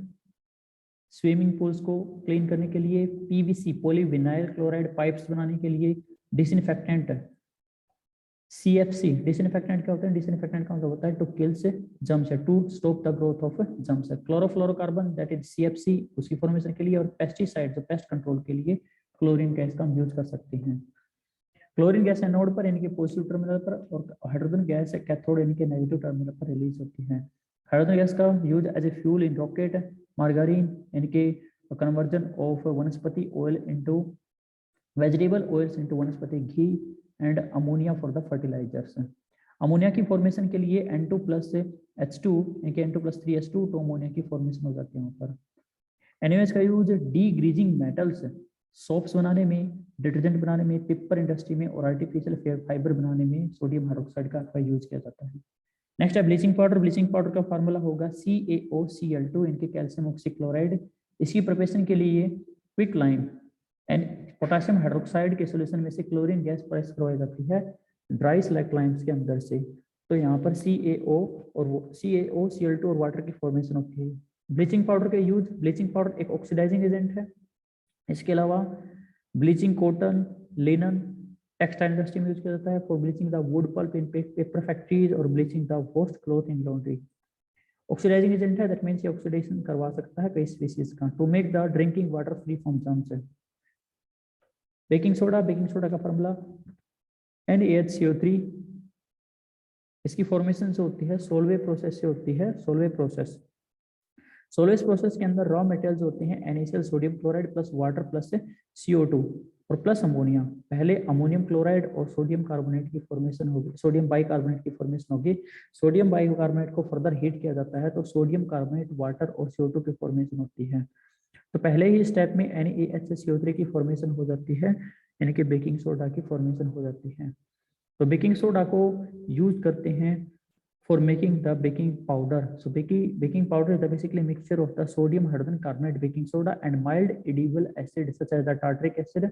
A: स्विमिंग पूल्स को क्लीन करने के लिए, पीवीसी पॉलीविनाइल क्लोराइड पाइप्स बनाने के लिए, डिसइंफेक्टेंट सीएफसी, डिसइंफेक्टेंट क्या होता है, डिसइंफेक्टेंट का मतलब होता है to kills germs, to stop the growth of germs. Chlorofluorocarbon that is CFC उसकी फॉर्मेशन के लिए, और पेस्टिसाइड जो पेस्ट कंट्रोल के लिए क्लोरीन गैस का हम यूज कर सकते हैं। क्लोरीन गैस एनोड पर यानी कि पॉजिटिव टर्मिनल पर, और हाइड्रोजन गैस कैथोड यानी कि नेगेटिव टर्मिनल पर रिलीज होती है। हाइड्रोजन गैस का use as a fuel in rocket, margarine यानी कि conversion of vanaspati oil into vegetable oils into vanaspati ghee, and ammonia for the fertilizers. Ammonia की फॉर्मेशन के लिए N2 प्लस H2 यानी कि N2 प्लस 3H2 तो अमोनिया की फॉर्मेशन हो जाती है वहाँ पर। एनएमएस का यूज डीग्रीजिंग मेटल्स, सोप्स बनाने में, डिटर्जेंट बनाने में, पेपर इंडस्ट्री में, और आर्टिफिशियल फाइबर बनाने में सोडियम हाइड्रोक्साइड का यूज किया जाता है। नेक्स्ट है ब्लीचिंग पाउडर। ब्लीचिंग पाउडर का फार्मूला होगा CaOCl2 इनके कैल्शियम ऑक्सीक्लोराइड। इसकी प्रिपरेशन के लिए quick lime and potassium hydroxide के सॉल्यूशन में से क्लोरीन गैस प्रेस करवाई जाती है ड्राई स्लैक लाइम्स के अंदर से। तो यहाँ पर CaOCl2 और वाटर की फॉर्मेशन होती है। ब्लीचिंग पाउडर का यूज, ब्लीचिंग पाउडर एक ऑक्सीडाइजिंग एजेंट है। इसके अलावा bleaching cotton, linen, textile industry में यूज किया जाता है for bleaching the wood pulp in paper factories और bleaching the washed cloth in laundry. Oxidizing agent है, दैट मींस ये ऑक्सीडेशन करवा सकता है कई स्पीशीज का, to make the drinking water free from germs. Baking soda, baking soda का formula NaHCO3। इसकी फॉर्मेशन से होती है सोलवे प्रोसेस से होती है, सोलवे प्रोसेस। सोलवेज प्रोसेस के अंदर रॉ मटेरियल्स होते हैं NaCl sodium chloride plus water plus CO2 और प्लस अमोनिया। पहले अमोनियम क्लोराइड और सोडियम कार्बोनेट की फॉर्मेशन होगी, सोडियम बाइकार्बोनेट की फॉर्मेशन होगी। सोडियम बाइकार्बोनेट को फर्दर हीट किया जाता है तो सोडियम कार्बोनेट, वाटर और CO2 की फॉर्मेशन होती है। तो पहले ही स्टेप में NaHCO3 की फॉर्मेशन हो जाती है, यानी कि बेकिंग सोडा की फॉर्मेशन हो जाती है। तो बेकिंग सोडा को यूज करते हैं for making the baking powder. So baking powder is the basically mixture of the sodium hydrogen carbonate, baking soda and mild edible acid such as the tartaric acid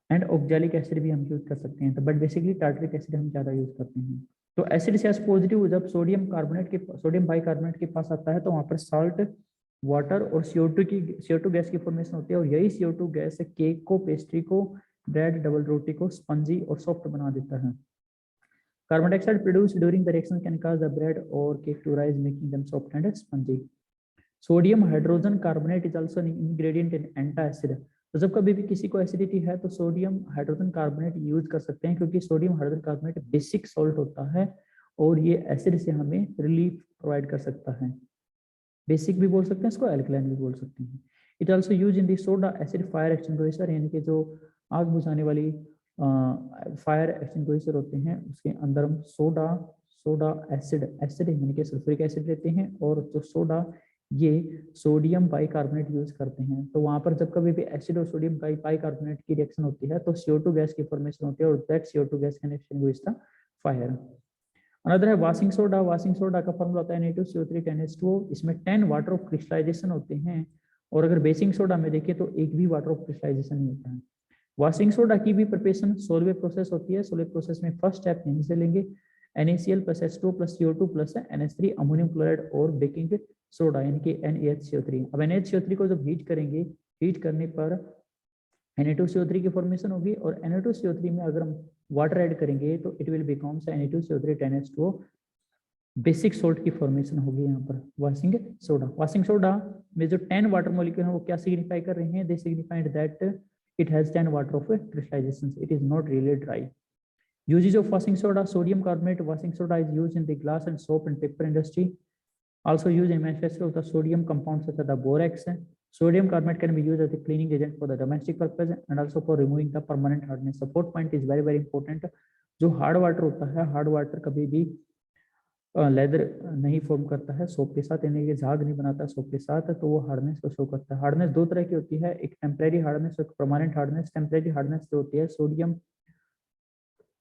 A: and oxalic acid भी हम use कर सकते हैं। तो but basically tartaric acid हम ज्यादा use करते हैं। तो एसिड से पॉजिटिव जब सोडियम बाइकार्बोनेट के पास आता है तो वहां पर साल्ट, वाटर और CO2 गैस की फॉर्मेशन होती है, और यही CO2 गैस केक को, पेस्ट्री को, ब्रेड, डबल रोटी को स्पंजी और सॉफ्ट बना देता है। Carbon dioxide produced during the reaction can cause the bread or cake to rise, making them soft and spongy. Sodium hydrogen carbonate is also an ingredient in antacid. तो जब कभी भी किसी को एसिडिटी है तो सोडियम हाइड्रोजन कार्बोनेट यूज कर सकते हैं, क्योंकि sodium hydrogen carbonate basic salt होता है और ये एसिड से हमें रिलीफ प्रोवाइड कर सकता है। बेसिक भी बोल सकते हैं इसको, एल्कलाइन भी बोल सकते हैं। It also use in the soda acid fire extinguisher, यानी कि जो आग बुझाने वाली फायर एक्सटिंग्विशर होते हैं उसके अंदर हम सोडा एसिड यानी कि सल्फ्यूरिक एसिड लेते हैं, और जो सोडा ये सोडियम बाइकार्बोनेट यूज करते हैं। तो वहां पर जब कभी भी एसिड और सोडियम बाइकार्बोनेट की रिएक्शन होती है तो CO2 गैस की फॉर्मेशन होती है, और that CO2 gas can extinguish the fire. Another है वाशिंग सोडा। वाशिंग सोडा का फॉर्मूला होता है Na2CO3 10H2O। इसमें 10 वाटर ऑफ क्रिस्टलाइजेशन होते हैं, और अगर बेसिंग सोडा में देखें तो एक भी वाटर ऑफ क्रिस्टलाइजेशन नहीं होता है। वॉशिंग सोडा की भी प्रिपरेशन सोलवे प्रोसेस होती है। सोलवे प्रोसेस में फर्स्ट स्टेप यहीं से लेंगे, NaCl plus H2 plus CO2 plus NH3 ammonium chloride और बेकिंग सोडा यानी कि NaHCO3। अब NaHCO3 को जब हीट करेंगे, हीट करने पर Na2CO3 की फॉर्मेशन होगी, और Na2CO3 में अगर हम वाटर ऐड करेंगे तो it will become Na2CO3 10H2O। Basic salt की फॉर्मेशन होगी यहाँ पर वॉशिंग सोडा। वॉशिंग सोडा में जो 10 वाटर मॉलिक्यूल है वो क्या सिग्निफाई कर रहे हैं, दे signified that it has 10 water of crystallizations, it is not really dry. Uses of washing soda: sodium carbonate washing soda is used in the glass and soap and paper industry, also used in manufacture of the sodium compounds such as the borax. Sodium carbonate can be used as a cleaning agent for the domestic purpose and also for removing the permanent hardness. Support point is very important. जो hard water होता है, hard water कभी भी leather नहीं form करता है soap के साथ, यानी कि झाग नहीं बनाता सोप के साथ, तो वो हार्डनेस को शो करता है। हार्डनेस दो तरह की होती है, एक टेम्परेरी हार्डनेस और परमानेंट हार्डनेस। टेम्परेरी हार्डनेस जो होती है सोडियम,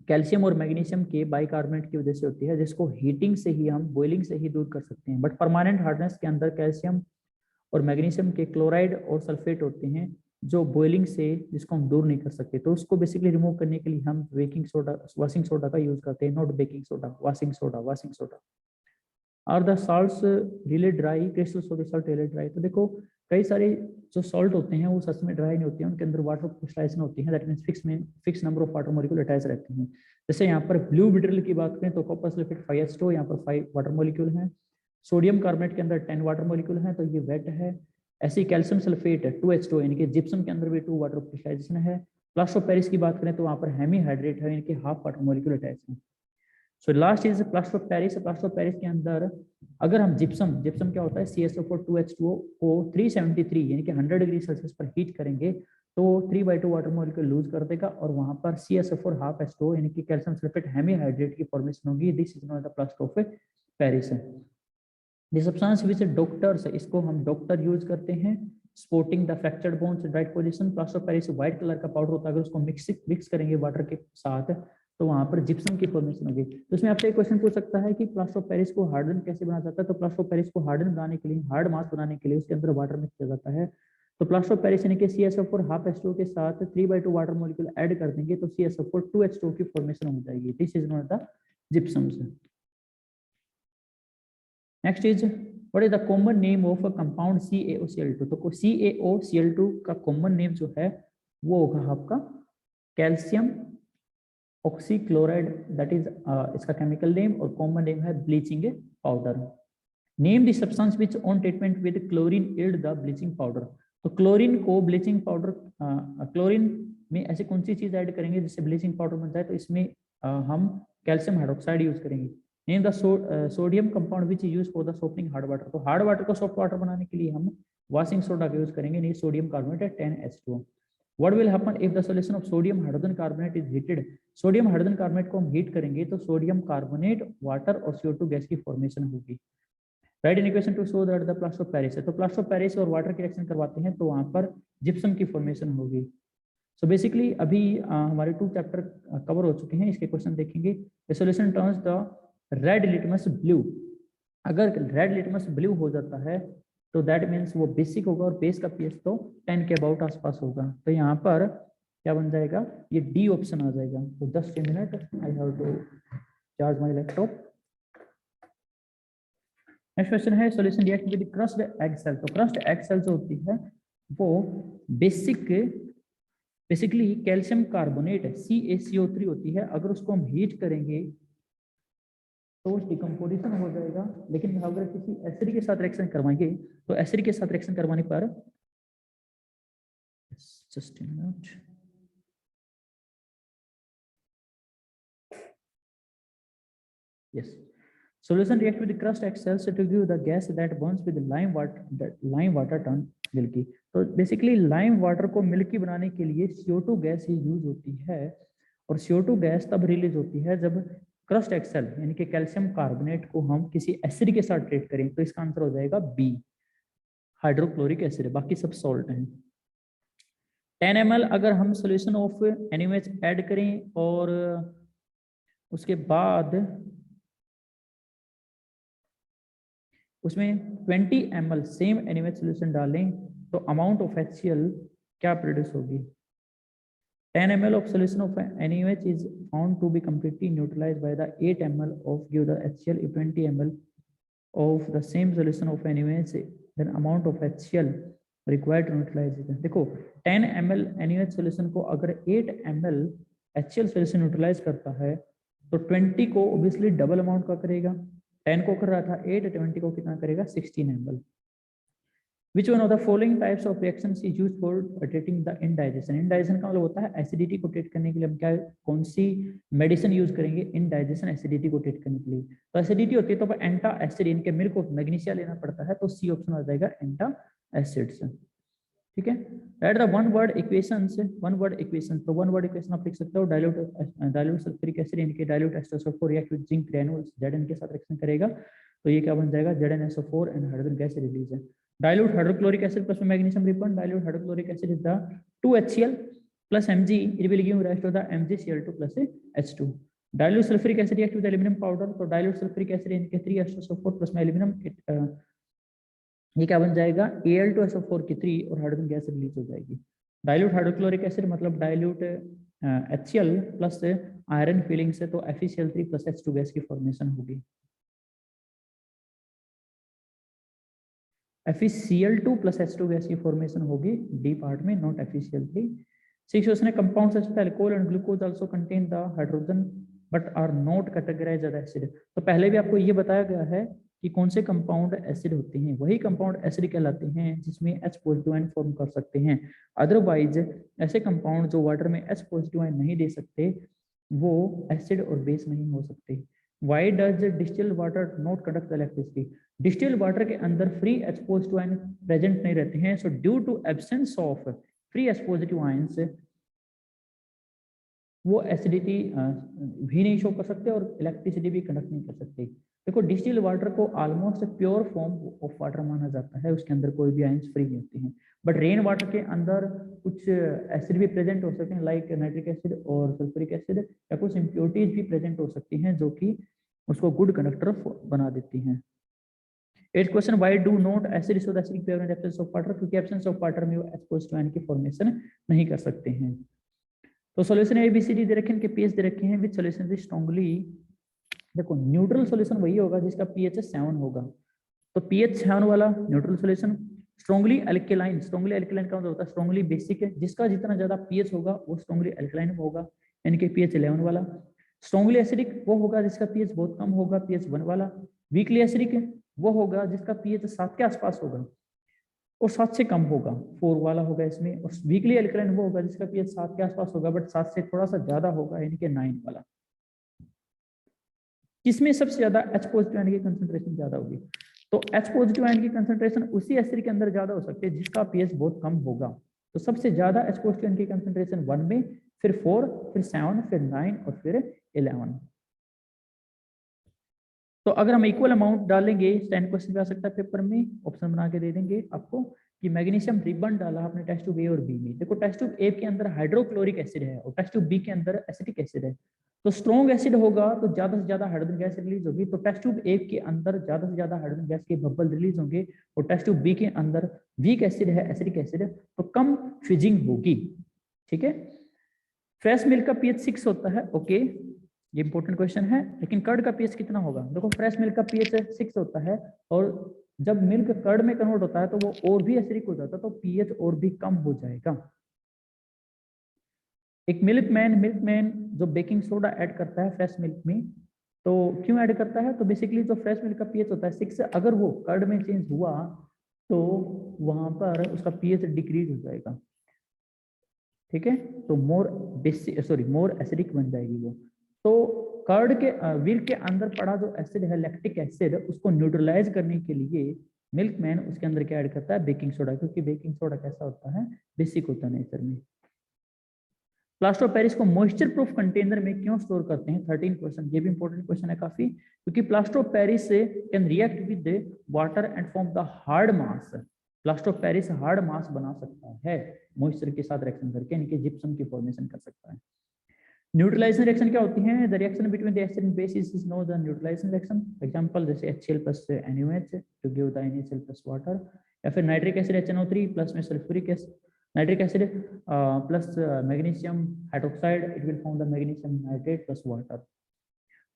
A: कैल्शियम और मैग्नीशियम के बाइकार्बोनेट की वजह से होती है, जिसको हीटिंग से ही हम, बॉइलिंग से ही दूर कर सकते हैं। बट परमानेंट हार्डनेस के अंदर कैल्शियम और मैग्नीशियम के क्लोराइड और सल्फेट होते हैं जो बॉइलिंग से जिसको हम दूर नहीं कर सकते, तो उसको बेसिकली रिमूव करने के लिए हम बेकिंग सोडा वॉशिंग सोडा का यूज करते हैं, not baking soda, washing soda. Are the salts really dry, crystals of the salt really dry. तो देखो कई सारे जो सॉल्ट होते हैं वो सच में ड्राई नहीं होते हैं, उनके अंदर वाटर क्रिस्टलाइजेशन होती है, that means fix number of water molecule attach रहते हैं। जैसे यहाँ पर ब्लू बिटरल की बात करें तो कॉपर सल्फेट 5H2, यहाँ पर 5 वाटर मॉलिक्यूल हैं। सोडियम कार्बोनेट के अंदर 10 वाटर मॉलिक्यूल हैं, तो ये वेट है। ऐसे कैल्शियम सल्फेट 2H2 यानी कि जिप्सम के अंदर भी 2 वाटर क्रिस्टलाइजेशन है। प्लास्टर ऑफ पेरिस की बात करें तो वहाँ पर हेमीहाइड्रेट है, यानी कि हाफ वाटर मॉलिक्यूल अटैच है। So last is plaster of Paris. Plaster of Paris के अंदर अगर हम जिप्सम क्या होता है CSO4 2H2O को 373 यानी कि 100 डिग्री सेल्सियस पर हीट करेंगे तो 3/2 वाटर मॉलिक्यूल लूज कर देगा और वहां पर CSO4 हाफ H2O यानी कि कैल्शियम सल्फेट हेमीहाइड्रेट की फॉर्मेशन होगी। This is not the plaster of Paris. This substance which doctors, इसको हम डॉक्टर यूज करते हैं sporting the fractured bones right position. Plaster of Paris white colour का powder होता है, अगर उसको मिक्स करेंगे वाटर के साथ तो वहां पर जिप्सम की फॉर्मेशन होगी। तो इसमें आपसे एक क्वेश्चन पूछ सकता है कि प्लास्टर ऑफ पेरिस को हार्डन कैसे बनाया जाता है। तो प्लास्टर ऑफ पेरिस को हार्डन बनाने के लिए, हार्ड मास बनाने के लिए उसके अंदर वाटर मिक्स किया जाता है। तो प्लास्टर ऑफ पेरिस यानी कि CSO4 हाफ H2O के साथ 3/2 वाटर मॉलिक्यूल ऐड कर देंगे तो CSO4 2H2O की फॉर्मेशन हो जाएगी। This is not the gypsums. Next is what is the common name of a compound CaOCl2। तो CaOCl2 का कॉमन नेम जो है वो होगा आपका कैल्शियम ऑक्सीक्लोराइड, दैट इज इसका केमिकल नेम, और कॉमन नेम है bleaching powder. Name the substance which on treatment with chlorine yield the bleaching powder. तो क्लोरीन को ब्लीचिंग पाउडर, क्लोरीन में ऐसी कौन सी चीज ऐड करेंगे जिससे ब्लीचिंग पाउडर बन जाए, तो इसमें हम कैल्शियम हाइड्रोक्साइड यूज करेंगे। Name the sodium compound which use for the softening hard water. तो हार्ड वाटर को सॉफ्ट वाटर बनाने के लिए हम वॉशिंग सोडा का यूज करेंगे, नहीं sodium carbonate 10H2O। What will happen if the solution of sodium hydrogen carbonate is heated? Sodium hydrogen carbonate को हम हीट करेंगे तो सोडियम कार्बोनेट, वाटर और CO2 गैस की फॉर्मेशन होगी। Right in equation two show that the plaster of Paris है, तो plaster of Paris और वाटर की रिएक्शन करवाते हैं तो वहां पर जिप्सम की फॉर्मेशन होगी। सो बेसिकली अभी हमारे 2 चैप्टर कवर हो चुके हैं, इसके क्वेश्चन देखेंगे। The solution turns the red litmus blue. अगर रेड लिटमस ब्लू हो जाता है तो दैट मीन्स वो बेसिक होगा और बेस का पीएच तो 10 के अबाउट आसपास होगा। तो यहाँ पर क्या बन जाएगा, ये डी ऑप्शन आ जाएगा। तो 10 minute I have to charge my laptop. Next question है solution react with crushed egg shell. तो क्रस्ड एग सेल जो होती है वो बेसिकली कैल्शियम कार्बोनेट CaCO3 होती है। अगर उसको हम हीट करेंगे तो डिकम्पोजिशन हो जाएगा, लेकिन अगर किसी एसिड के साथ रिएक्शन करवाएंगे तो एसिड के साथ रिएक्शन करवाने पर just a minute, yes, solution react with the crust egg cells to give the gas that burns with lime water turn milky। तो बेसिकली लाइम वाटर को मिल्की बनाने के लिए CO2 गैस ही यूज होती है, और CO2 गैस तब release होती है जब क्रस्ट एक्सेल यानी कि कैल्शियम कार्बोनेट को हम किसी एसिड के साथ ट्रीट करें। तो इसका आंसर हो जाएगा बी, हाइड्रोक्लोरिक एसिड, बाकी सब सॉल्ट हैं। 10 ml अगर हम सोल्यूशन ऑफ NaOH ऐड करें और उसके बाद उसमें 20 ml सेम NaOH सोल्यूशन डालें तो अमाउंट ऑफ HCl क्या प्रोड्यूस होगी। 10 ml of solution of NaOH is found to be completely neutralized by the 8 ml of give the HCl. If 20 ml of the same solution of NaOH, then amount of HCl required to neutralize it। देखो 10 ml NaOH solution को अगर 8 ml HCl solution neutralise करता है तो 20 को obviously double amount का करेगा। 10 को कर रहा था 8, 20 को कितना करेगा 16 ml। Which one of the following types of reactions is used for treating the indigestion? Indigestion का मतलब होता है एसिडिटी को ट्रीट करने के लिए हम क्या कौन सी मेडिसिन यूज करेंगे इंडाइजेशन एसिडिटी को ट्रीट करने के लिए। तो एसिडिटी होती है तो एंटा एसिड, इनके मिल्क ऑफ मैग्नीशिया लेना पड़ता है, तो सी ऑप्शन आ जाएगा एंटा एसिड्स। ठीक है, right the one word equations. One word equation, तो वन वर्ड इक्वेशन आप लिख सकते हो डाइल्यूट सल्फ्यूरिक एसिड इनके dilute H2SO4 react with zinc granules Zn के साथ रिएक्शन करेगा तो ये क्या बन जाएगा ZnSO4 and hydrogen gas release है। Dilute hydrochloric acid plus magnesium repellent. Dilute hydrochloric acid is the 2HCl plus Mg. It will give rise to the MgCl2 plus H2. Dilute sulfuric acid react with aluminum powder. So dilute sulfuric acid in 3H2SO4 plus aluminum. ये क्या बन जाएगा, Al2SO4 की 3 और hydrogen gas release हो जाएगी। Dilute hydrochloric acid मतलब dilute HCl plus iron feeling से तो FeCl3 प्लस H2 गैस की फॉर्मेशन होगी। FeCl2 प्लस H2 गैस की फॉर्मेशन होगी डी पार्ट में, नॉट FeCl3। 6 क्वेश्चन है, compounds such as alcohol and glucose also contain the hydrogen but are not categorised as acid. तो पहले भी आपको ये बताया गया है कि कौन से कंपाउंड एसिड होते हैं, वही कंपाउंड एसिड कहलाते हैं जिसमें H पॉजिटिव आयन फॉर्म कर सकते हैं। अदरवाइज ऐसे कंपाउंड जो वाटर में H पॉजिटिव आयन नहीं दे सकते वो एसिड और बेस नहीं हो सकते। Why does distilled water not conduct electricity? Distil water के अंदर free H positive ion present नहीं रहते हैं, so due to absence of free H positive ions वो एसिडिटी भी नहीं शो कर सकते और इलेक्ट्रिसिटी भी कंडक्ट नहीं कर सकते। देखो डिस्टिल वाटर को almost pure form of water माना जाता है, उसके अंदर कोई भी आयंस फ्री नहीं होते हैं। बट रेन वाटर के अंदर कुछ एसिड भी प्रेजेंट हो सकते हैं, लाइक नाइट्रिक एसिड और सल्फ्यूरिक एसिड, या कुछ इम्प्योरिटीज भी प्रेजेंट हो सकती हैं जो कि उसको गुड कंडक्टर बना देती हैं। 8th question, why do not acid so the acidic behaviour in absence of water, क्योंकि एब्सेंस ऑफ वाटर में वो H पॉजिटिव आयन की फॉर्मेशन नहीं कर सकते हैं। तो सॉल्यूशन ABCD दे रखे हैं, इनके पीएच दे रखे हैं, विच सॉल्यूशन इज स्ट्रांगली, देखो न्यूट्रल सॉल्यूशन वही होगा जिसका पीएच 7 होगा, तो पीएच 7 वाला neutral solution. Strongly alkaline, strongly alkaline का मतलब होता है स्ट्रांगली बेसिक है, जिसका जितना ज्यादा पीएच होगा वो स्ट्रांगली अल्कलाइन होगा, इनके पीएच 11 वाला। स्ट्रांगली एसिडिक वो होगा जिसका पीएच बहुत कम होगा, पीएच 1 वाला। वीकली एसिडिक वो होगा जिसका पीएच 7 के आसपास होगा और 7 से कम होगा, 4 वाला होगा इसमें। और वीकली अल्कलाइन वो होगा जिसका पीएच 7 के आसपास होगा बट 7 से थोड़ा सा ज्यादा होगा, यानी कि 9 वाला। किसमें सबसे ज्यादा H पॉजिटिव आयन की कंसंट्रेशन ज्यादा होगी, तो H पॉजिटिव आयन की कंसंट्रेशन उसी एसिड के अंदर ज्यादा हो सकती है जिसका पीएच बहुत कम होगा। तो सबसे ज्यादा H पॉजिटिव आयन की कंसंट्रेशन 1 में, फिर 4, फिर 7, फिर 9 और फिर 11। तो अगर हम इक्वल अमाउंट डालेंगे, 10 क्वेश्चन भी आ सकता है पेपर में, ऑप्शन बना के दे देंगे आपको कि मैग्नीशियम रिबन डाला आपने टेस्ट ट्यूब ए और बी में। देखो टेस्ट ट्यूब ए के अंदर हाइड्रोक्लोरिक एसिड है और टेस्ट ट्यूब बी के अंदर एसिटिक एसिड है, तो स्ट्रॉन्ग एसिड होगा तो ज्यादा से ज्यादा हाइड्रोजन गैस रिलीज होगी। तो टेस्ट ट्यूब ए के अंदर ज्यादा से ज्यादा हाइड्रोजन गैस के बबल रिलीज होंगे और टेस्ट ट्यूब बी के अंदर वीक एसिड है, एसिडिक एसिड है, तो कम फ्यूजिंग होगी। ठीक है, फ्रेश मिल्क का पीएच 6 होता है, ओके ये इंपॉर्टेंट क्वेश्चन है, लेकिन कर्ड का पीएच कितना होगा? देखो फ्रेश मिल्क का पीएच 6 होता है और जब मिल्क कर्ड में कन्वर्ट होता है तो वो और भी एसिडिक हो जाता है, तो पीएच और भी कम हो जाएगा। एक मिल्कमैन जो बेकिंग सोडा ऐड करता है फ्रेश मिल्क में, तो क्यों ऐड करता है? तो बेसिकली जो फ्रेश मिल्क का पीएच होता है 6, अगर वो कर्ड में चेंज हुआ तो वहां पर उसका पीएच डिक्रीज हो जाएगा। ठीक है, तो मोर एसिडिक बन जाएगी वो। तो कर्ड के मिल्क के अंदर पड़ा जो एसिड है लैक्टिक एसिड, उसको न्यूट्रलाइज करने के लिए मिल्कमैन उसके अंदर क्या ऐड करता है? बेकिंग सोडा, क्योंकि बेकिंग सोडा कैसा होता है? बेसिक होता है नेचर में। प्लास्टर ऑफ पेरिस को मॉइस्चर प्रूफ कंटेनर में क्यों स्टोर करते हैं? 13 क्वेश्चन, ये भी इंपॉर्टेंट क्वेश्चन है काफी, क्योंकि plaster of Paris can react with water and form the hard mass. Plaster of Paris hard mass बना सकता है मॉइस्चर के साथ रिएक्शन करके, यानी कि जिप्सम की फॉर्मेशन कर सकता है। न्यूट्रलाइजेशन रिएक्शन क्या होती है? The reaction between the acid and base is known as neutralisation reaction. Example जैसे HCl plus NaOH to give the NaCl plus water, या फिर नाइट्रिक एसिड HNO3 प्लस में sulphuric acid nitric acid plus magnesium hydroxide, it will form the magnesium nitrate plus water.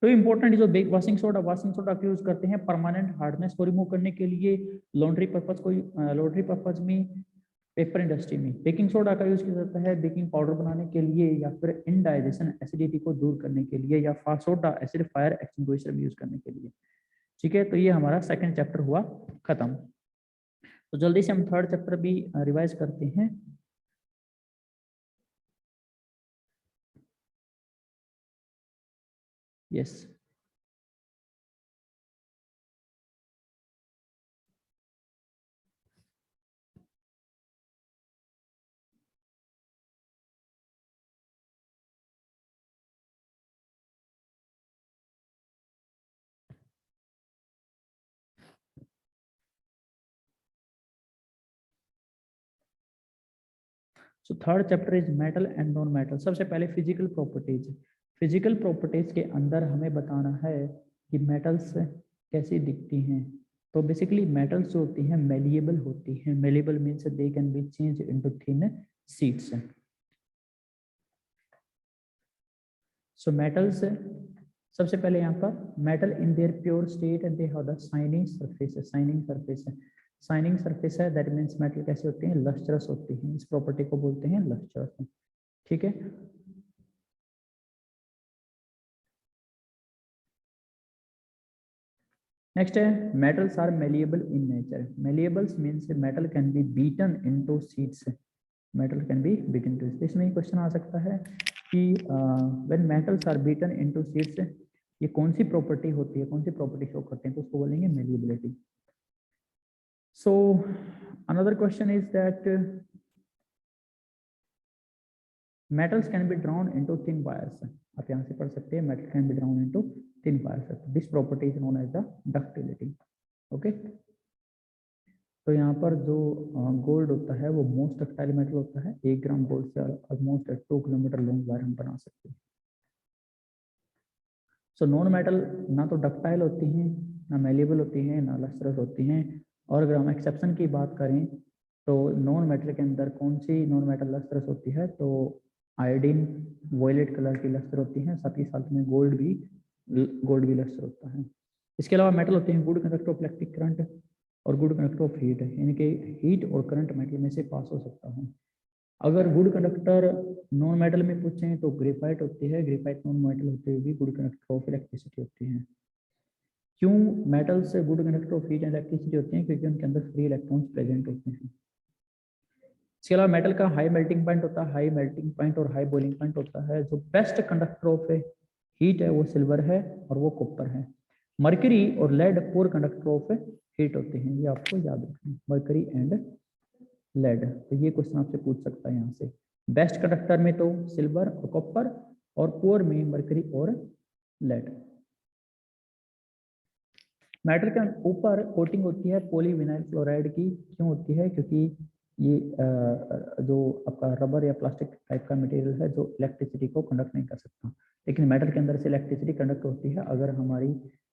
A: तो important जो washing soda का use करते हैं permanent hardness को remove करने के लिए, लॉन्ड्री पर्पज में, पेपर इंडस्ट्री में। बेकिंग सोडा का यूज किया जाता है बेकिंग पाउडर बनाने के लिए, या फिर इनडाइजेशन एसिडिटी को दूर करने के लिए, या सोडा एसिड फायर एक्सटिंग्विशर में यूज करने के लिए। ठीक है, तो ये हमारा सेकंड चैप्टर हुआ खत्म। तो जल्दी से हम थर्ड चैप्टर भी रिवाइज करते हैं। Yes so third chapter is metal and non metal. सबसे पहले फिजिकल प्रॉपर्टीज। फिजिकल प्रॉपर्टीज के अंदर हमें बताना है कि मेटल्स कैसी दिखती हैं। तो बेसिकली मेटल्स जो होती हैं मेलिएबल होती हैं। Malleable means they can be change into thin sheets. So metals, सबसे पहले यहाँ पर metal in their pure state and they have the shining surface. Shining surface है, शाइनिंग सरफेस है, दैट मीन्स मेटल कैसे होते हैं, लस्ट्रस होती हैं। इस प्रॉपर्टी को बोलते हैं लस्ट्रस। ठीक है, नेक्स्ट है metals are malleable in nature. Malleables means metal can be beaten into sheets. Metal can be beaten into, इसमें क्वेश्चन आ सकता है कि when metals are beaten into sheets, ये कौन सी प्रॉपर्टी होती है, कौन सी प्रॉपर्टी शो करते हैं, तो उसको बोलेंगे malleability. So another question is that metals can be drawn into thin wires। आप यहाँ से पढ़ सकते हैं metal can be drawn into thin wires। this property is known as the ductility। Okay, तो यहाँ पर जो गोल्ड होता है वो मोस्ट डक्टाइल मेटल होता है। 1 ग्राम गोल्ड से ऑलमोस्ट 2 किलोमीटर लॉन्ग वायर हम बना सकते हैं। सो नॉन मेटल ना तो डक्टाइल होती हैं, ना मेलिएबल होती हैं, ना लस्ट्रस होती हैं। और अगर हम एक्सेप्शन की बात करें तो नॉन मेटल के अंदर कौन सी नॉन मेटल लस्ट्रस होती है, तो आयोडीन वॉयलेट कलर की लस्टर होती है, साथ ही साथ में गोल्ड भी लस्टर होता है। इसके अलावा मेटल होते हैं good conductor of electric current और गुड कंडक्टर ऑफ हीट, यानी कि हीट और करंट मेटल में से पास हो सकता है। अगर गुड कंडक्टर नॉन मेटल में पूछें तो ग्रेफाइट होती है। ग्रेफाइट नॉन मेटल होते हुए भी गुड कंडक्टर ऑफ इलेक्ट्रिसिटी होती है। क्यों मेटल से good conductor of heat and electricity होती है, क्योंकि उनके अंदर फ्री इलेक्ट्रॉन्स प्रेजेंट होते हैं। इसके अलावा मेटल का हाई मेल्टिंग पॉइंट होता है, हाई मेल्टिंग पॉइंट और हाई बॉइलिंग पॉइंट होता है। जो बेस्ट कंडक्टर ऑफ हीट है वो सिल्वर है और वो कॉपर है। मरकरी और lead poor conductor of heat होते हैं, ये आपको याद रखना, मरकरी एंड लेड। तो ये क्वेश्चन आपसे पूछ सकता है यहाँ से। बेस्ट कंडक्टर में तो सिल्वर और कॉपर, और पुअर में मरकरी और लेड। मेटल के ऊपर कोटिंग होती है पॉलीविनाइल क्लोराइड की। क्यों होती है, क्योंकि ये जो आपका रबर या प्लास्टिक टाइप का मटेरियल है जो इलेक्ट्रिसिटी को कंडक्ट नहीं कर सकता, लेकिन मेटल के अंदर से इलेक्ट्रिसिटी कंडक्ट होती है। अगर हमारी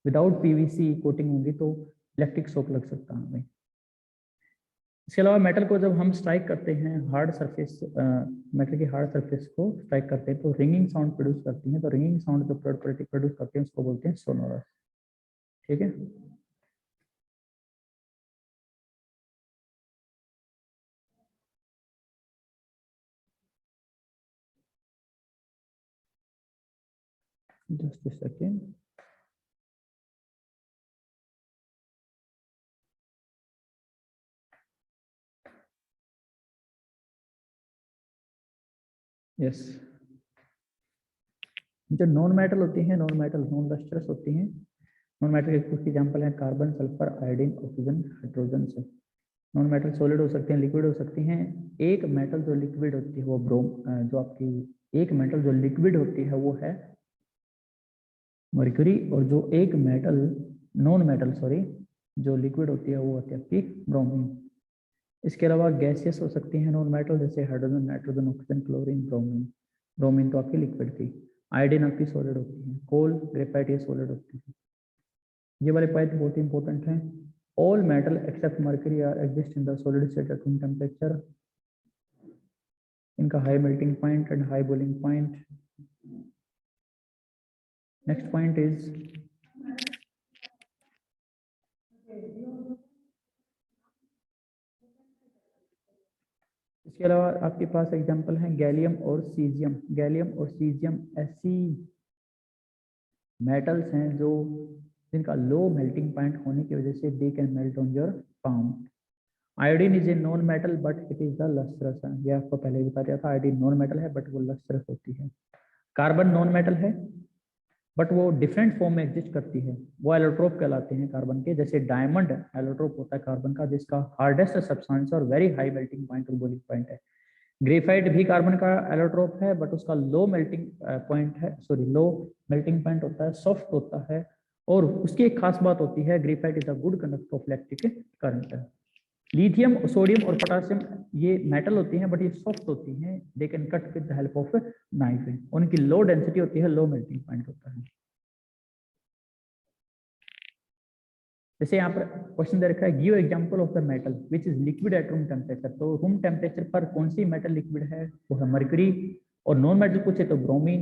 A: विदाउट पीवीसी कोटिंग होगी तो इलेक्ट्रिक शॉक लग सकता है हमें। इसके अलावा मेटल को जब हम स्ट्राइक करते हैं हार्ड सरफेस, मेटल की हार्ड सरफेस को स्ट्राइक करते हैं तो रिंगिंग साउंड प्रोड्यूस करती है। तो रिंगिंग साउंड जो प्रोड्यूस करते हैं उसको बोलते हैं सोनोरस। ठीक है, जस्ट अ सेकेंड। यस, जो नॉन मेटल होती हैं, नॉन मेटल नॉन लस्ट्रस होती हैं। नॉन मेटल के कुछ एग्जांपल हैं carbon, sulphur, iodine, oxygen, hydrogen से। नॉन मेटल सॉलिड हो सकते हैं, लिक्विड हो सकती हैं। एक मेटल जो लिक्विड होती है वो जो आपकी एक मेटल जो लिक्विड होती है वो है मरकरी, और जो एक मेटल नॉन मेटल सॉरी जो लिक्विड होती है वो होती है आपकी ब्रोमीन। इसके अलावा गैसेस हो सकती हैं नॉन मेटल, जैसे hydrogen, nitrogen, oxygen, chlorine, bromine. Bromine तो आपकी लिक्विड थी। आयोडीन आपकी सॉलिड होती है। कोल, ग्रेफाइट ये सॉलिड होती है। ये वाले पॉइंट बहुत इंपॉर्टेंट हैं। All metal except mercury are exist in the solid state at room temperature. इनका high melting point and high boiling point. Next point is इसके अलावा आपके पास एग्जांपल हैं गैलियम और सीजियम। गैलियम और सीजियम ऐसी मेटल्स हैं जो जिनका लो मेल्टिंग पॉइंट होने की वजह से they can melt on your palm. Iodine is a non metal but it is the lustrous. ये आपको पहले ही बता दिया था, आयोडीन नॉन मेटल है बट वो लस्ट्रस होती है। कार्बन नॉन मेटल है बट वो डिफरेंट फॉर्म में एग्जिस्ट करती है, वो एलोट्रोप कहलाते हैं कार्बन के। जैसे डायमंड एलोट्रोप होता है कार्बन का, जिसका हार्डेस्ट सब्सटेंस और वेरी हाई मेल्टिंग पॉइंट और बॉइलिंग पॉइंट है। ग्रेफाइट भी कार्बन का एलोट्रोप है बट उसका लो मेल्टिंग पॉइंट है, सॉरी लो मेल्टिंग पॉइंट होता है, सॉफ्ट होता है। और उसकी एक खास बात होती है, graphite is a good conductor of electric current. Lithium, sodium और पोटासियम ये मेटल होती हैं बट ये सॉफ्ट होती हैं, they can cut with the help of knife. उनकी लो डेंसिटी होती है, लो मेल्टिंग पॉइंट होता है। जैसे यहाँ पर क्वेश्चन दे रखा है give example of the metal which is liquid at room temperature. तो रूम टेम्परेचर पर कौन सी मेटल लिक्विड है, वो है मरकरी। और नॉन मेटल पूछे तो bromine.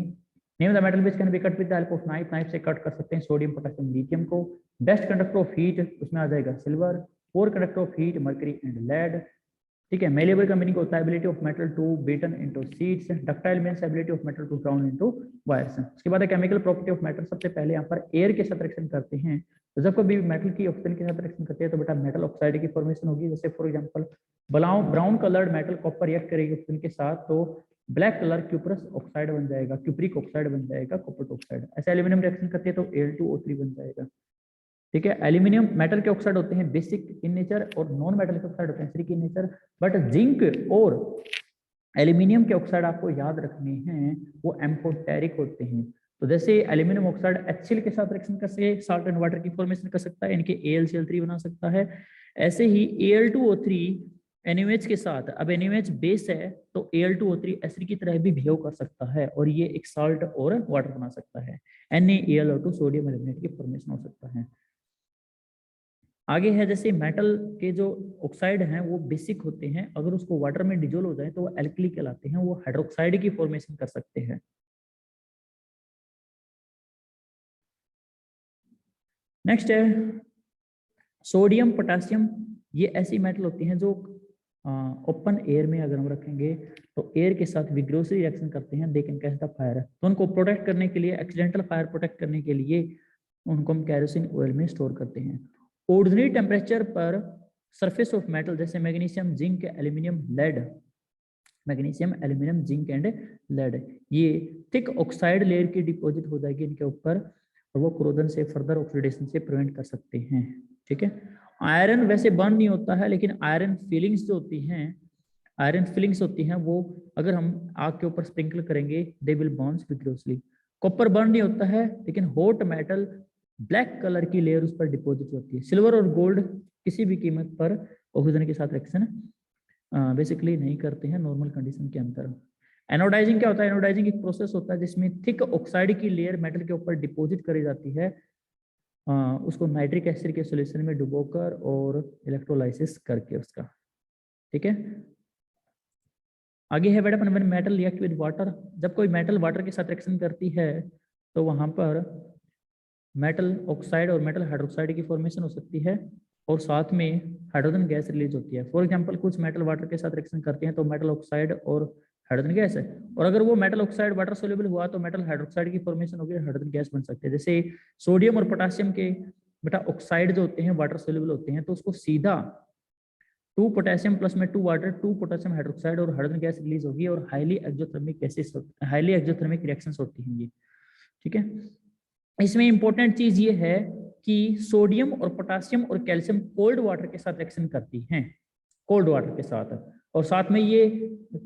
A: Name the metal which can be cut with the help of knife, knife से कट कर सकते हैं सोडियम पोटेशियम लिथियम को। बेस्ट कंडक्टर ऑफ हीट, उसमें आ जाएगा silver. Poor conductor of heat mercury and lead. ठीक है। मेलेबल का मीनिंग होता है ability of metal to beaten into sheets. Ductile means ability of metal to drawn into wires. उसके बाद केमिकल प्रॉपर्टी ऑफ मेटल, सबसे पहले यहाँ पर एयर के साथ रिएक्शन करते हैं। तो जब कभी मेटल की ऑक्सीजन के साथ रिएक्शन करते हैं तो बेटा मेटल ऑक्साइड की फॉर्मेशन होगी। जैसे for example brown coloured metal copper react करेगी ऑक्सीजन के साथ तो ब्लैक कलर क्यूप्रस ऑक्साइड बन जाएगा, क्यूप्रिक ऑक्साइड बन जाएगा, कॉपर ऑक्साइड। ऐसे एल्यूमिनियम रिएक्शन करते हैं तो Al2O3 बन जाएगा। ठीक है। एल्यूमिनियम मेटल के ऑक्साइड होते हैं बेसिक इन नेचर और नॉन मेटल के ऑक्साइड होते हैं acidic in nature. But zinc और एल्यूमिनियम के ऑक्साइड आपको याद रखने हैं, वो एम्फोटेरिक होते हैं। तो जैसे एल्यूमिनियम ऑक्साइड HCl के साथ रिएक्शन करके साल्ट एंड वाटर की फॉर्मेशन कर सकता है, इनके AlCl3 बना सकता है। ऐसे ही Al2O3 NaOH के साथ, अब NaOH बेस है तो Al2O3 एसिड की तरह भी बिहेव कर सकता है और ये एक साल्ट और वाटर बना सकता है। NaAlO2 सोडियम एल्यूमिनेट की फॉर्मेशन हो सकता है। आगे है जैसे मेटल के जो ऑक्साइड हैं वो बेसिक होते हैं, अगर उसको वाटर में डिजोल्व हो जाए तो वो एल्कली कहलाते हैं, वो हाइड्रोक्साइड की फॉर्मेशन कर सकते हैं। नेक्स्ट है सोडियम पोटेशियम। ये ऐसी मेटल होती हैं जो ओपन एयर में अगर हम रखेंगे तो एयर के साथ विग्रोसली रिएक्शन करते हैं, they can catch the fire. तो उनको प्रोटेक्ट करने के लिए, एक्सीडेंटल फायर प्रोटेक्ट करने के लिए उनको हम कैरोसिन ऑयल में स्टोर करते हैं। ऑर्डिनरी टेम्परेचर पर सरफेस ऑफ मेटल जैसे magnesium, zinc, aluminium, lead, magnesium, aluminium, zinc and lead, ये थिक ऑक्साइड लेयर की डिपॉजिट हो जाएगी इनके ऊपर और वो क्रोजन से, फर्दर ऑक्सीडेशन से प्रिवेंट कर सकते हैं। ठीक है। आयरन वैसे बर्न नहीं होता है, लेकिन आयरन फीलिंग्स जो होती हैं, आयरन फीलिंग्स होती हैं वो अगर हम आग के ऊपर स्प्रिंकल करेंगे they will burn vigorously. Copper burn नहीं होता है, लेकिन हॉट मेटल ब्लैक कलर की लेयर उस पर डिपॉजिट होती है। सिल्वर और गोल्ड किसी भी कीमत पर ऑक्सीजन के साथ रिएक्शन बेसिकली नहीं करते हैं नॉर्मल कंडीशन के अंदर। एनोडाइजिंग क्या होता है? एनोडाइजिंग एक प्रोसेस होता है जिसमें थिक ऑक्साइड की लेयर मेटल के ऊपर डिपॉजिट करी जाती है, उसको नाइट्रिक एसिड के सॉल्यूशन में डुबोकर और इलेक्ट्रोलाइसिस करके उसका। ठीक है। आगे है बेटा when metal react with water. जब कोई मेटल वाटर के साथ रिएक्शन करती है तो वहां पर मेटल ऑक्साइड और मेटल हाइड्रोक्साइड की फॉर्मेशन हो सकती है और साथ में हाइड्रोजन गैस रिलीज होती है। फॉर एग्जांपल कुछ मेटल वाटर के साथ रिएक्शन करते हैं तो मेटल ऑक्साइड और हाइड्रोजन गैस है, और अगर वो मेटल ऑक्साइड वाटर सोल्यूबल हुआ तो मेटल हाइड्रोक्साइड की फॉर्मेशन होगी, हाइड्रोजन गैस बन सकते हैं। जैसे सोडियम और पोटेशियम के बेटा ऑक्साइड जो होते हैं वाटर सोल्यूबल होते हैं, तो उसको सीधा 2 पोटेशियम प्लस में 2 वाटर, 2 पोटेशियम हाइड्रोक्साइड और हाइड्रोजन गैस रिलीज होगी और highly exothermic gases, highly exothermic reactions होती हैं ये। ठीक है। इसमें इंपॉर्टेंट चीज ये है कि सोडियम और पोटेशियम और कैल्शियम कोल्ड वाटर के साथ रिएक्शन करती हैं, कोल्ड वाटर के साथ, और साथ में ये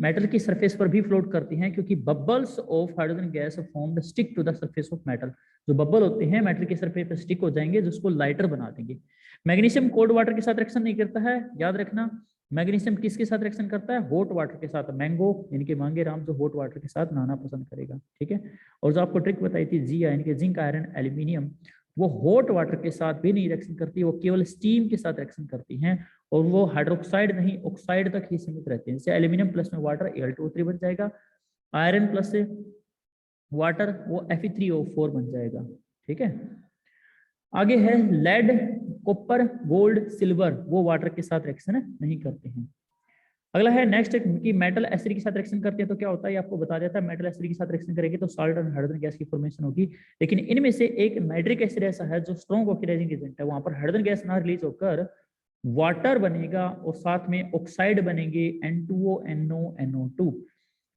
A: मेटल की सरफेस पर भी फ्लोट करती हैं क्योंकि bubbles of hydrogen gas formed stick to the surface of metal. जो बबल होते हैं मेटल की सरफेस पर स्टिक हो जाएंगे जिसको लाइटर बना देंगे। मैग्नीशियम कोल्ड वाटर के साथ रिएक्शन नहीं करता है, याद रखना। मैग्नीशियम किसके साथ रिएक्शन करता है? हॉट वाटर के साथ। मैंगो यानी कि मांगे राम जो हॉट वाटर के साथ नहाना पसंद करेगा। ठीक है। और जो आपको ट्रिक बताई थी जी यानी कि जिंक, आयरन, एल्यूमिनियम, वो हॉट वाटर के साथ भी नहीं रिएक्शन करती, वो केवल स्टीम के साथ रिएक्शन करती हैं और वो हाइड्रोक्साइड नहीं ऑक्साइड तक ही सीमित रहते हैं। जैसे एल्यूमिनियम प्लस में वाटर Al2O3 बन जाएगा, आयरन प्लस से वाटर वो Fe3O4 बन जाएगा। ठीक है। आगे है लेड, कॉपर, गोल्ड, सिल्वर, वो वाटर के साथ रिएक्शन नहीं करते हैं। अगला है नेक्स्ट कि मेटल एसिड के साथ रिएक्शन करते हैं तो क्या होता है, आपको बता देता है। मेटल एसिड के साथ रिएक्शन करेंगे तो साल्ट और हाइड्रोजन गैस की फॉर्मेशन होगी, लेकिन इनमें से एक नाइट्रिक एसिड ऐसा है जो स्ट्रॉन्ग ऑक्सीडाइजिंग एजेंट है, वहां पर हाइड्रोजन गैस ना रिलीज होकर वाटर बनेगा और साथ में ऑक्साइड बनेंगे N2O, NO, NO2।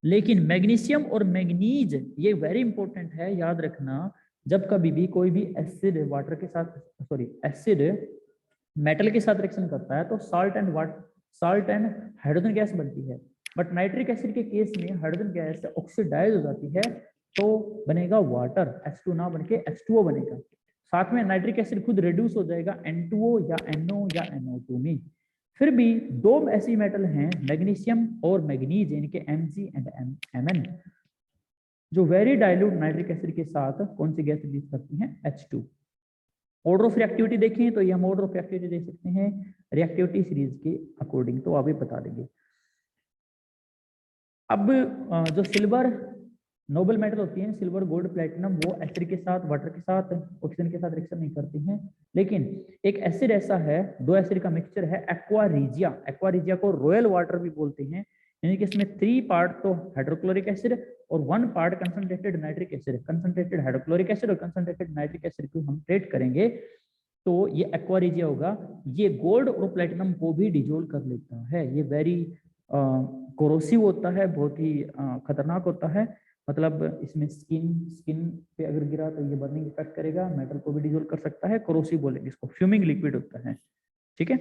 A: लेकिन मैग्नीशियम और मैग्नीज, ये वेरी इंपॉर्टेंट है, याद रखना। जब कभी भी कोई भी एसिड वाटर के साथ, सॉरी एसिड मेटल के साथ रिएक्शन करता है तो साल्ट एंड हाइड्रोजन गैस बनती है। बट नाइट्रिक एसिड के केस में हाइड्रोजन गैस ऑक्सीडाइज हो जाती है तो बनेगा वाटर, H2 ना बन के H2O बनेगा। साथ में नाइट्रिक एसिड खुद रिड्यूस हो जाएगा N2O या NO या NO2 में। फिर भी दो ऐसी मेटल हैं मैग्नीशियम और मैग्नीज, इनके Mg एंड Mn, जो वेरी डाइल्यूट नाइट्रिक एसिड के साथ कौन सी गैस रिलीज करती हैं? H2। ऑर्डर ऑफ रिएक्टिविटी देखें तो ये हम ऑर्डर ऑफ रिएक्टिविटी देख सकते हैं रिएक्टिविटी सीरीज के अकॉर्डिंग, तो अभी बता देंगे। अब जो सिल्वर नोबल मेटल होती है, सिल्वर गोल्ड प्लेटिनम, वो एसिड के साथ, वाटर के साथ, ऑक्सीजन के साथ रिएक्शन नहीं करती हैं। लेकिन एक एसिड ऐसा है, दो एसिड का मिक्सचर है एक्वा रिजिया। एक्वा रिजिया को रॉयल वाटर भी बोलते हैं, यानी कि इसमें 3 पार्ट तो हाइड्रोक्लोरिक एसिड और 1 part concentrated nitric acid. Concentrated hydrochloric acid और कंसंट्रेटेड नाइट्रिक एसिड को हम ट्रीट करेंगे तो ये एक्वा रिजिया होगा। ये गोल्ड और प्लेटिनम को भी डिजोल्व कर लेता है। ये वेरी कोरोसिव होता है, बहुत ही खतरनाक होता है। मतलब इसमें स्किन पे अगर गिरा तो ये बर्निंग इफेक्ट करेगा, मेटल को भी डिजोल्व कर सकता है। कोरोसिव बोलेंगे इसको, फ्यूमिंग लिक्विड होता है, ठीक है।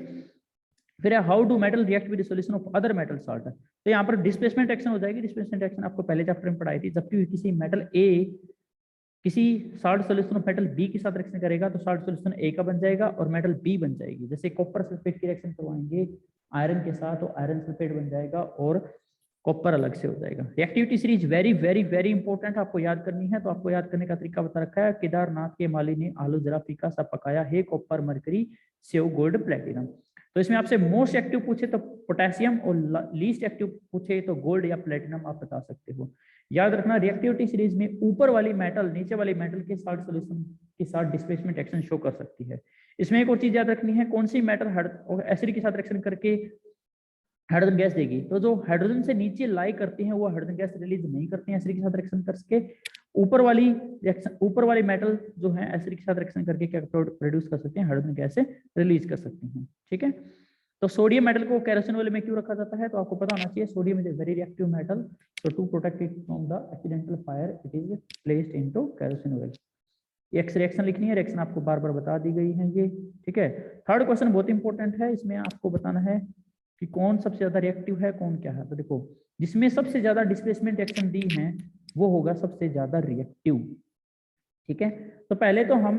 A: फिर how do metal react with solution of other metal salt, तो यहाँ पर डिस्प्लेसमेंट एक्शन हो जाएगी। डिस्प्लेसमेंट एक्शन आपको पहले चैप्टर में पढ़ाई थी। जबकि किसी मेटल ए किसी salt solution of metal B के साथ रिएक्शन करेगा तो सॉल्ट सॉल्यूशन ए का बन जाएगा और मेटल बी बन जाएगी। जैसे कॉपर सल्फेट की रिएक्शन करवाएंगे आयरन के साथ तो आयरन सल्फेट बन जाएगा और कॉपर अलग से हो जाएगा। Reactivity series very very very important, आपको याद करनी है। तो आपको याद करने का तरीका बता रखा है। केदारनाथ के माली ने आलू जरा फीका सा पकाया है, copper mercury save gold platinum. तो इसमें आपसे मोस्ट एक्टिव पूछे तो पोटेशियम और लीस्ट एक्टिव पूछे तो गोल्ड या प्लेटिनम आप बता सकते हो। याद रखना रिएक्टिविटी सीरीज में ऊपर वाली मेटल नीचे वाली मेटल के साथ सॉल्यूशन के साथ डिस्प्लेसमेंट एक्शन शो कर सकती है। इसमें एक और चीज याद रखनी है, कौन सी मेटल एसिड के साथ रिएक्शन करके हाइड्रोजन गैस देगी। तो जो हाइड्रोजन से नीचे लाई करती हैं वो हाइड्रोजन गैस रिलीज नहीं करती हैं एसिड के साथ रिएक्शन करके। ऊपर वाली मेटल जो है एसिड के साथ रिएक्शन करके क्या प्रोड्यूस कर सकते हैं, हाइड्रोजन गैस से रिलीज कर सकती हैं, ठीक है। तो सोडियम मेटल को केरोसिन ऑयल में क्यों रखा जाता है, तो आपको पता होना चाहिए sodium is a very reactive metal, so to protect it from the accidental fire it is placed into kerosene oil. X reaction लिखनी है, रिएक्शन आपको बार बार बता दी गई है ये, ठीक है। थर्ड क्वेश्चन बहुत इंपॉर्टेंट है, इसमें आपको बताना है कि कौन सबसे ज्यादा रिएक्टिव है, कौन क्या है। तो देखो जिसमें सबसे ज्यादा डिस्प्लेसमेंट एक्शन दी है वो होगा सबसे ज्यादा रिएक्टिव, ठीक है। तो पहले तो हम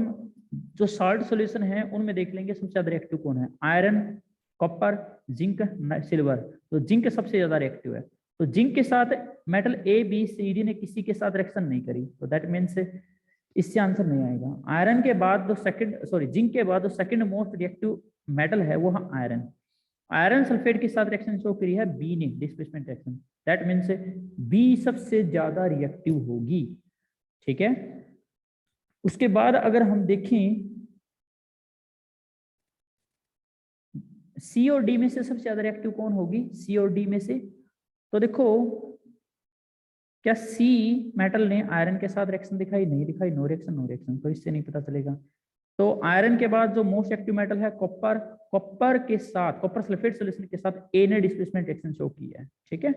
A: जो सॉल्ट सॉल्यूशन है उनमें देख लेंगे सबसे ज्यादा रिएक्टिव कौन है। Iron, copper, zinc, silver. तो जिंक सबसे ज्यादा रिएक्टिव है। तो जिंक के साथ metal A B C D ने किसी के साथ रिएक्शन नहीं करी, तो दैट मीन्स इससे आंसर नहीं आएगा। आयरन के बाद जो जिंक के बाद जो सेकंड मोस्ट रिएक्टिव मेटल है वो है आयरन। आयरन सल्फेट के साथ रिएक्शन शो करी है बी ने, displacement reaction, that means B सबसे ज्यादा रिएक्टिव होगी, ठीक है। उसके बाद अगर हम देखें सी और डी में से सबसे ज्यादा रिएक्टिव कौन होगी, सी और डी में से। तो देखो क्या सी मेटल ने आयरन के साथ रिएक्शन दिखाई, नहीं दिखाई, नो रिएक्शन नो रिएक्शन, तो इससे नहीं पता चलेगा। तो आयरन के बाद जो मोस्ट एक्टिव मेटल है कॉपर, कॉपर के साथ कॉपर सल्फेट सॉल्यूशन के साथ ए ने डिस्प्लेसमेंट रिएक्शन शो की है, ठीक है।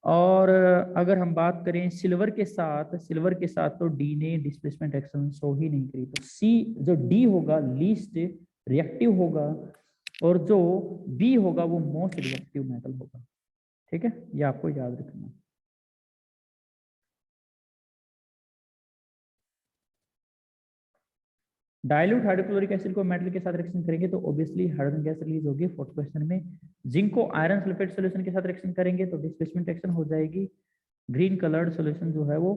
A: और अगर हम बात करें सिल्वर के साथ तो डी ने डिस्प्लेसमेंट एक्शन शो ही नहीं करी। तो सी जो डी होगा लीस्ट रिएक्टिव होगा और जो बी होगा वो मोस्ट रिएक्टिव मेटल होगा, ठीक है। ये आपको याद रखना। डाइल्यूट हाइड्रोक्लोरिक एसिड को मेटल के साथ रिएक्शन करेंगे तो ऑब्वियसली हाइड्रोजन गैस रिलीज होगी। फोर्थ क्वेश्चन में जिंक को आयरन सल्फेट सॉल्यूशन के साथ रिएक्शन करेंगे तो डिस्प्लेसमेंट रिएक्शन हो जाएगी। ग्रीन कलर्ड सॉल्यूशन जो है वो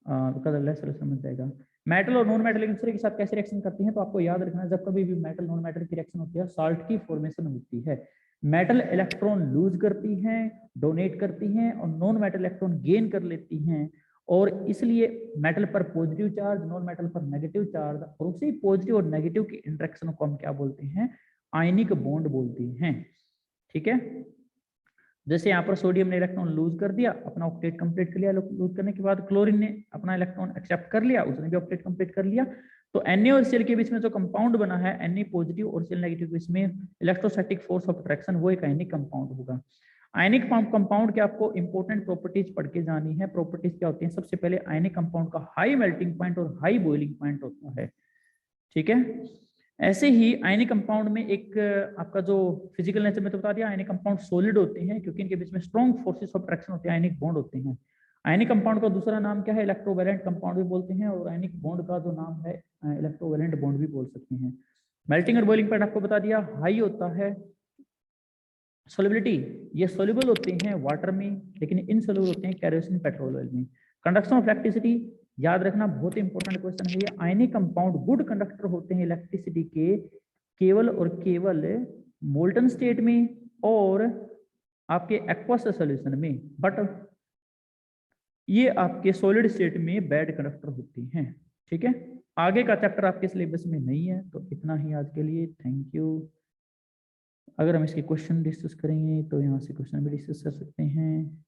A: कलरलेस सॉल्यूशन बन जाएगा। मेटल और नॉन मेटल एक दूसरे के साथ कैसे रिएक्शन करती हैं, तो आपको याद रखना है जब कभी भी मेटल नॉन मेटल की रिएक्शन होती है साल्ट की फॉर्मेशन होती है। मेटल इलेक्ट्रॉन लूज करती हैं, डोनेट करती हैं, और नॉन मेटल इलेक्ट्रॉन गेन कर लेती हैं, और इसलिए मेटल पर पॉजिटिव चार्ज, नॉन मेटल पर नेगेटिव चार्ज, और उसी पॉजिटिव और नेगेटिव की इंटरेक्शन को हम क्या बोलते हैं, आयनिक बॉन्ड बोलते हैं, ठीक है। जैसे यहाँ पर सोडियम ने इलेक्ट्रॉन लूज कर दिया, अपना ऑक्टेट कंप्लीट कर लिया, लूज करने के बाद क्लोरीन ने अपना इलेक्ट्रॉन एक्सेप्ट कर लिया, उसने भी ऑक्टेट कंप्लीट कर लिया। तो Na और Cl के बीच में जो कंपाउंड बना है Na पॉजिटिव और Cl नेगेटिव के बीच में इलेक्ट्रोस्टैटिक फोर्स ऑफ अट्रैक्शन, वो एक आयनिक कंपाउंड होगा। आयनिक कंपाउंड के आपको इंपॉर्टेंट प्रॉपर्टीज पढ़ के जानी है। प्रॉपर्टीज क्या होती हैं, सबसे पहले आयनिक कंपाउंड का हाई मेल्टिंग पॉइंट और हाई बॉइलिंग पॉइंट होता है, ठीक है। ऐसे ही आयनिक कंपाउंड में एक आपका जो फिजिकल नेचर में तो बता दिया, आयनिक कंपाउंड सॉलिड होते हैं क्योंकि इनके बीच में स्ट्रॉन्ग फोर्सेस ऑफ अट्रैक्शन होते हैं, आयनिक बॉन्ड होते हैं। आयनिक कंपाउंड का दूसरा नाम क्या है, इलेक्ट्रोवैलेंट कंपाउंड भी बोलते हैं, और आयनिक बॉन्ड का जो नाम है इलेक्ट्रोवैलेंट बॉन्ड भी बोल सकते हैं। मेल्टिंग और बॉइलिंग पॉइंट आपको बता दिया, हाई होता है। सोलिबिलिटी, ये सोल्यूबल होते हैं वाटर में लेकिन इनसोल्यूबल होते हैं केरोसिन पेट्रोल ऑयल में। कंडक्शन ऑफ इलेक्ट्रिसिटी, याद रखना, बहुत इंपॉर्टेंट क्वेश्चन है ये। आयनिक कंपाउंड गुड कंडक्टर होते हैं इलेक्ट्रिसिटी के केवल और केवल मोल्टन स्टेट में और आपके एक्वस सॉल्यूशन में, बट ये आपके सॉलिड स्टेट में बैड कंडक्टर होते हैं। ठीक है, आगे का चैप्टर आपके सिलेबस में नहीं है, तो इतना ही आज के लिए। Thank you. अगर हम इसके क्वेश्चन डिस्कस करेंगे तो यहाँ से क्वेश्चन भी डिस्कस कर सकते हैं।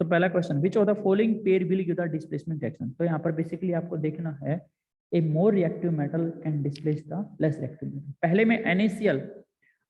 A: तो पहला question, which of the following pair will give the displacement action. तो यहाँ पर बेसिकली आपको देखना है a more reactive metal can displace the less reactive metal. पहले में NaCl,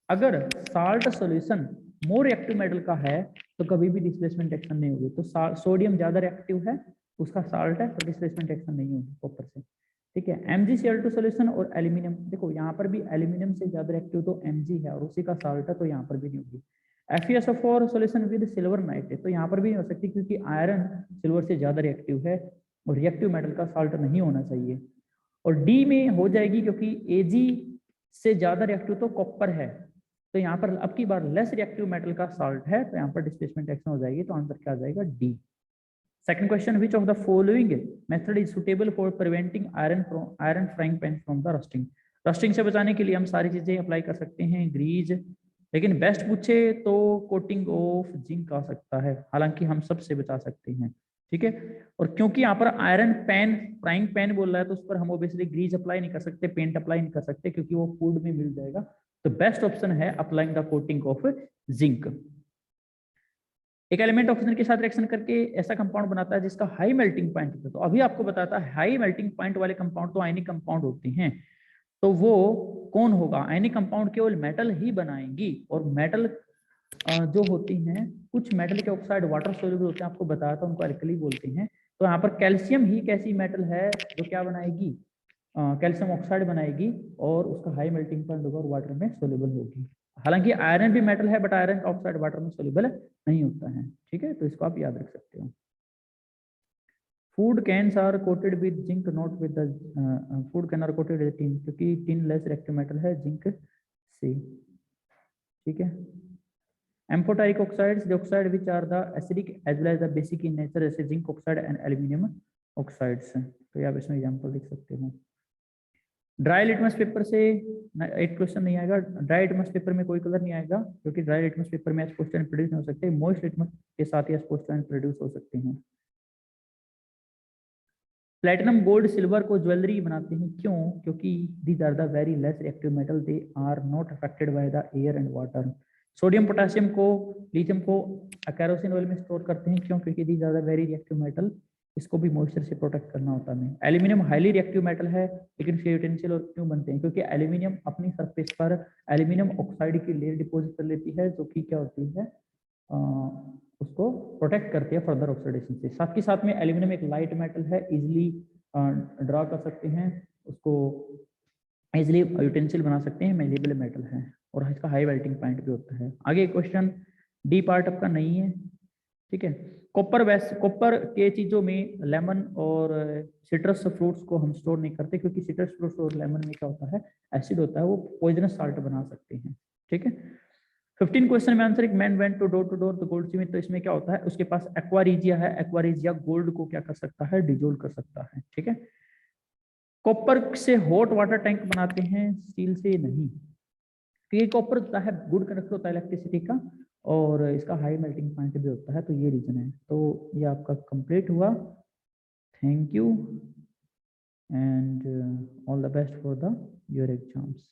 A: अगर salt solution more reactive metal का है तो कभी भी डिस्प्लेसमेंट एक्शन नहीं होगी। तो सोडियम ज्यादा रिएक्टिव है, उसका साल्ट है, तो डिस्प्लेसमेंट एक्शन नहीं होगी कॉपर से। ठीक है, MgCl2 सॉल्यूशन और एल्यूमिनियम, देखो यहाँ पर भी एल्यूमिनियम से ज्यादा रिएक्टिव तो Mg है और उसी का साल्ट है, तो यहाँ पर भी नहीं होगी। FeSO4 solution with silver nitrate, तो यहाँ पर भी नहीं हो सकती क्योंकि आयरन सिल्वर से ज्यादा रिएक्टिव है और रिएक्टिव मेटल का साल्ट नहीं होना चाहिए। और डी में हो जाएगी क्योंकि Ag से ज्यादा रिएक्टिव तो कॉपर है, तो यहाँ पर अब की बार लेस रिएक्टिव मेटल का साल्ट है, तो यहाँ पर डिस्प्लेसमेंट एक्शन हो जाएगी। तो आंसर क्या आ जाएगा? D. Second question, which of the following method is suitable for preventing iron frying pan from the rusting. Rusting से बचाने के लिए हम सारी चीजें अप्लाई कर सकते हैं, ग्रीज, लेकिन बेस्ट पूछे तो कोटिंग ऑफ जिंक आ सकता है, हालांकि हम सबसे बचा सकते हैं। ठीक है, और क्योंकि यहाँ पर आयरन पैन फ्राइंग पैन बोल रहा है, तो उस पर हम ऑब्वियसली ग्रीज अप्लाई नहीं कर सकते, पेंट अप्लाई नहीं कर सकते, क्योंकि वो फूड में मिल जाएगा। तो बेस्ट ऑप्शन है applying the coating of zinc. एक एलिमेंट ऑक्सीजन के साथ रिएक्शन करके ऐसा कंपाउंड बनाता है जिसका हाई मेल्टिंग पॉइंट होता है। तो अभी आपको बताता है हाई मेल्टिंग पॉइंट वाले कंपाउंड तो आयनिक कंपाउंड होते हैं, तो वो कौन होगा? आयनिक कंपाउंड केवल मेटल ही बनाएंगी, और मेटल जो होती हैं, कुछ मेटल के ऑक्साइड वाटर सोल्यूबल होते हैं, आपको बताया था, उनको एल्कली बोलते हैं। तो यहाँ पर कैल्शियम ही एक ऐसी मेटल है जो क्या बनाएगी? कैल्शियम ऑक्साइड बनाएगी, और उसका हाई मेल्टिंग पॉइंट होगा और वाटर में सोल्यूबल होगी। हालांकि आयरन भी मेटल है, बट आयरन का ऑक्साइड वाटर में सोल्यूबल नहीं होता है। ठीक है, तो इसको आप याद रख सकते हो। Food cans are coated with zinc, not with the food can are coated with tin, क्योंकि टिन लेस रिएक्टिव मेटल है जिंक से। ठीक है, amphoteric oxides, the oxide which are the acidic as well as the basic in nature, जैसे zinc oxide and aluminium oxides. तो आप इसमें example लिख सकते हो। ड्राई लिटमस पेपर से एक क्वेश्चन नहीं आएगा, ड्राई लिटमस पेपर में कोई कलर नहीं आएगा, क्योंकि ड्राई लिटमस पेपर में एस्पोस्टाइन प्रोड्यूस नहीं हो सकते, मॉइस्ट लिटमस के साथ ही एस्पोस्टाइन प्रोड्यूस हो सकते हैं। प्लेटिनम गोल्ड सिल्वर को ज्वेलरी बनाते हैं, क्यों? क्योंकि these are the very less reactive metal, they are not affected by the air and water. Sodium potassium को, लिथियम को केरोसिन ऑयल में स्टोर करते हैं, क्यों? क्योंकि these are the very reactive metal, इसको भी मॉइस्चर से प्रोटेक्ट करना होता है। एल्यूमिनियम हाईली रिएक्टिव मेटल है, लेकिन इसके यूटेंसिल और क्यों बनते हैं? क्योंकि एल्यूमिनियम अपनी सरफेस पर एल्यूमिनियम ऑक्साइड की लेयर डिपोजिट कर लेती है, जो कि क्या होती है, उसको प्रोटेक्ट करती है फर्दर ऑक्सीडेशन से। साथ ही साथ में एल्यूमिनियम एक लाइट मेटल है, इजिली ड्रा कर सकते हैं उसको, इजिली यूटेंसिल बना सकते हैं, मेलेबल मेटल है, और इसका हाई मेल्टिंग पॉइंट भी होता है। आगे क्वेश्चन डी पार्ट आपका नहीं है। ठीक है, कॉपर कॉपर के चीजों में लेमन और सिट्रस फ्रूट्स को हम स्टोर नहीं करते, क्योंकि सिट्रस फ्रूट्स और लेमन में क्या होता है, एसिड होता है, वो पॉइजनस साल्ट बना सकते हैं। ठीक है, 15 क्वेश्चन में आंसर, एक man went to door the goldsmith, तो इसमें क्या होता है, उसके पास एक्वारीजिया है, एक्वारीजिया गोल्ड को क्या कर सकता है, डिजोल्व कर सकता है। ठीक है, कॉपर से हॉट वाटर टैंक बनाते हैं, स्टील से नहीं, क्योंकि कॉपर होता है गुड कंडक्टर होता है इलेक्ट्रिसिटी का, और इसका हाई मेल्टिंग पॉइंट भी होता है, तो ये रीजन है। तो ये आपका कंप्लीट हुआ। Thank you and all the best for the your exams.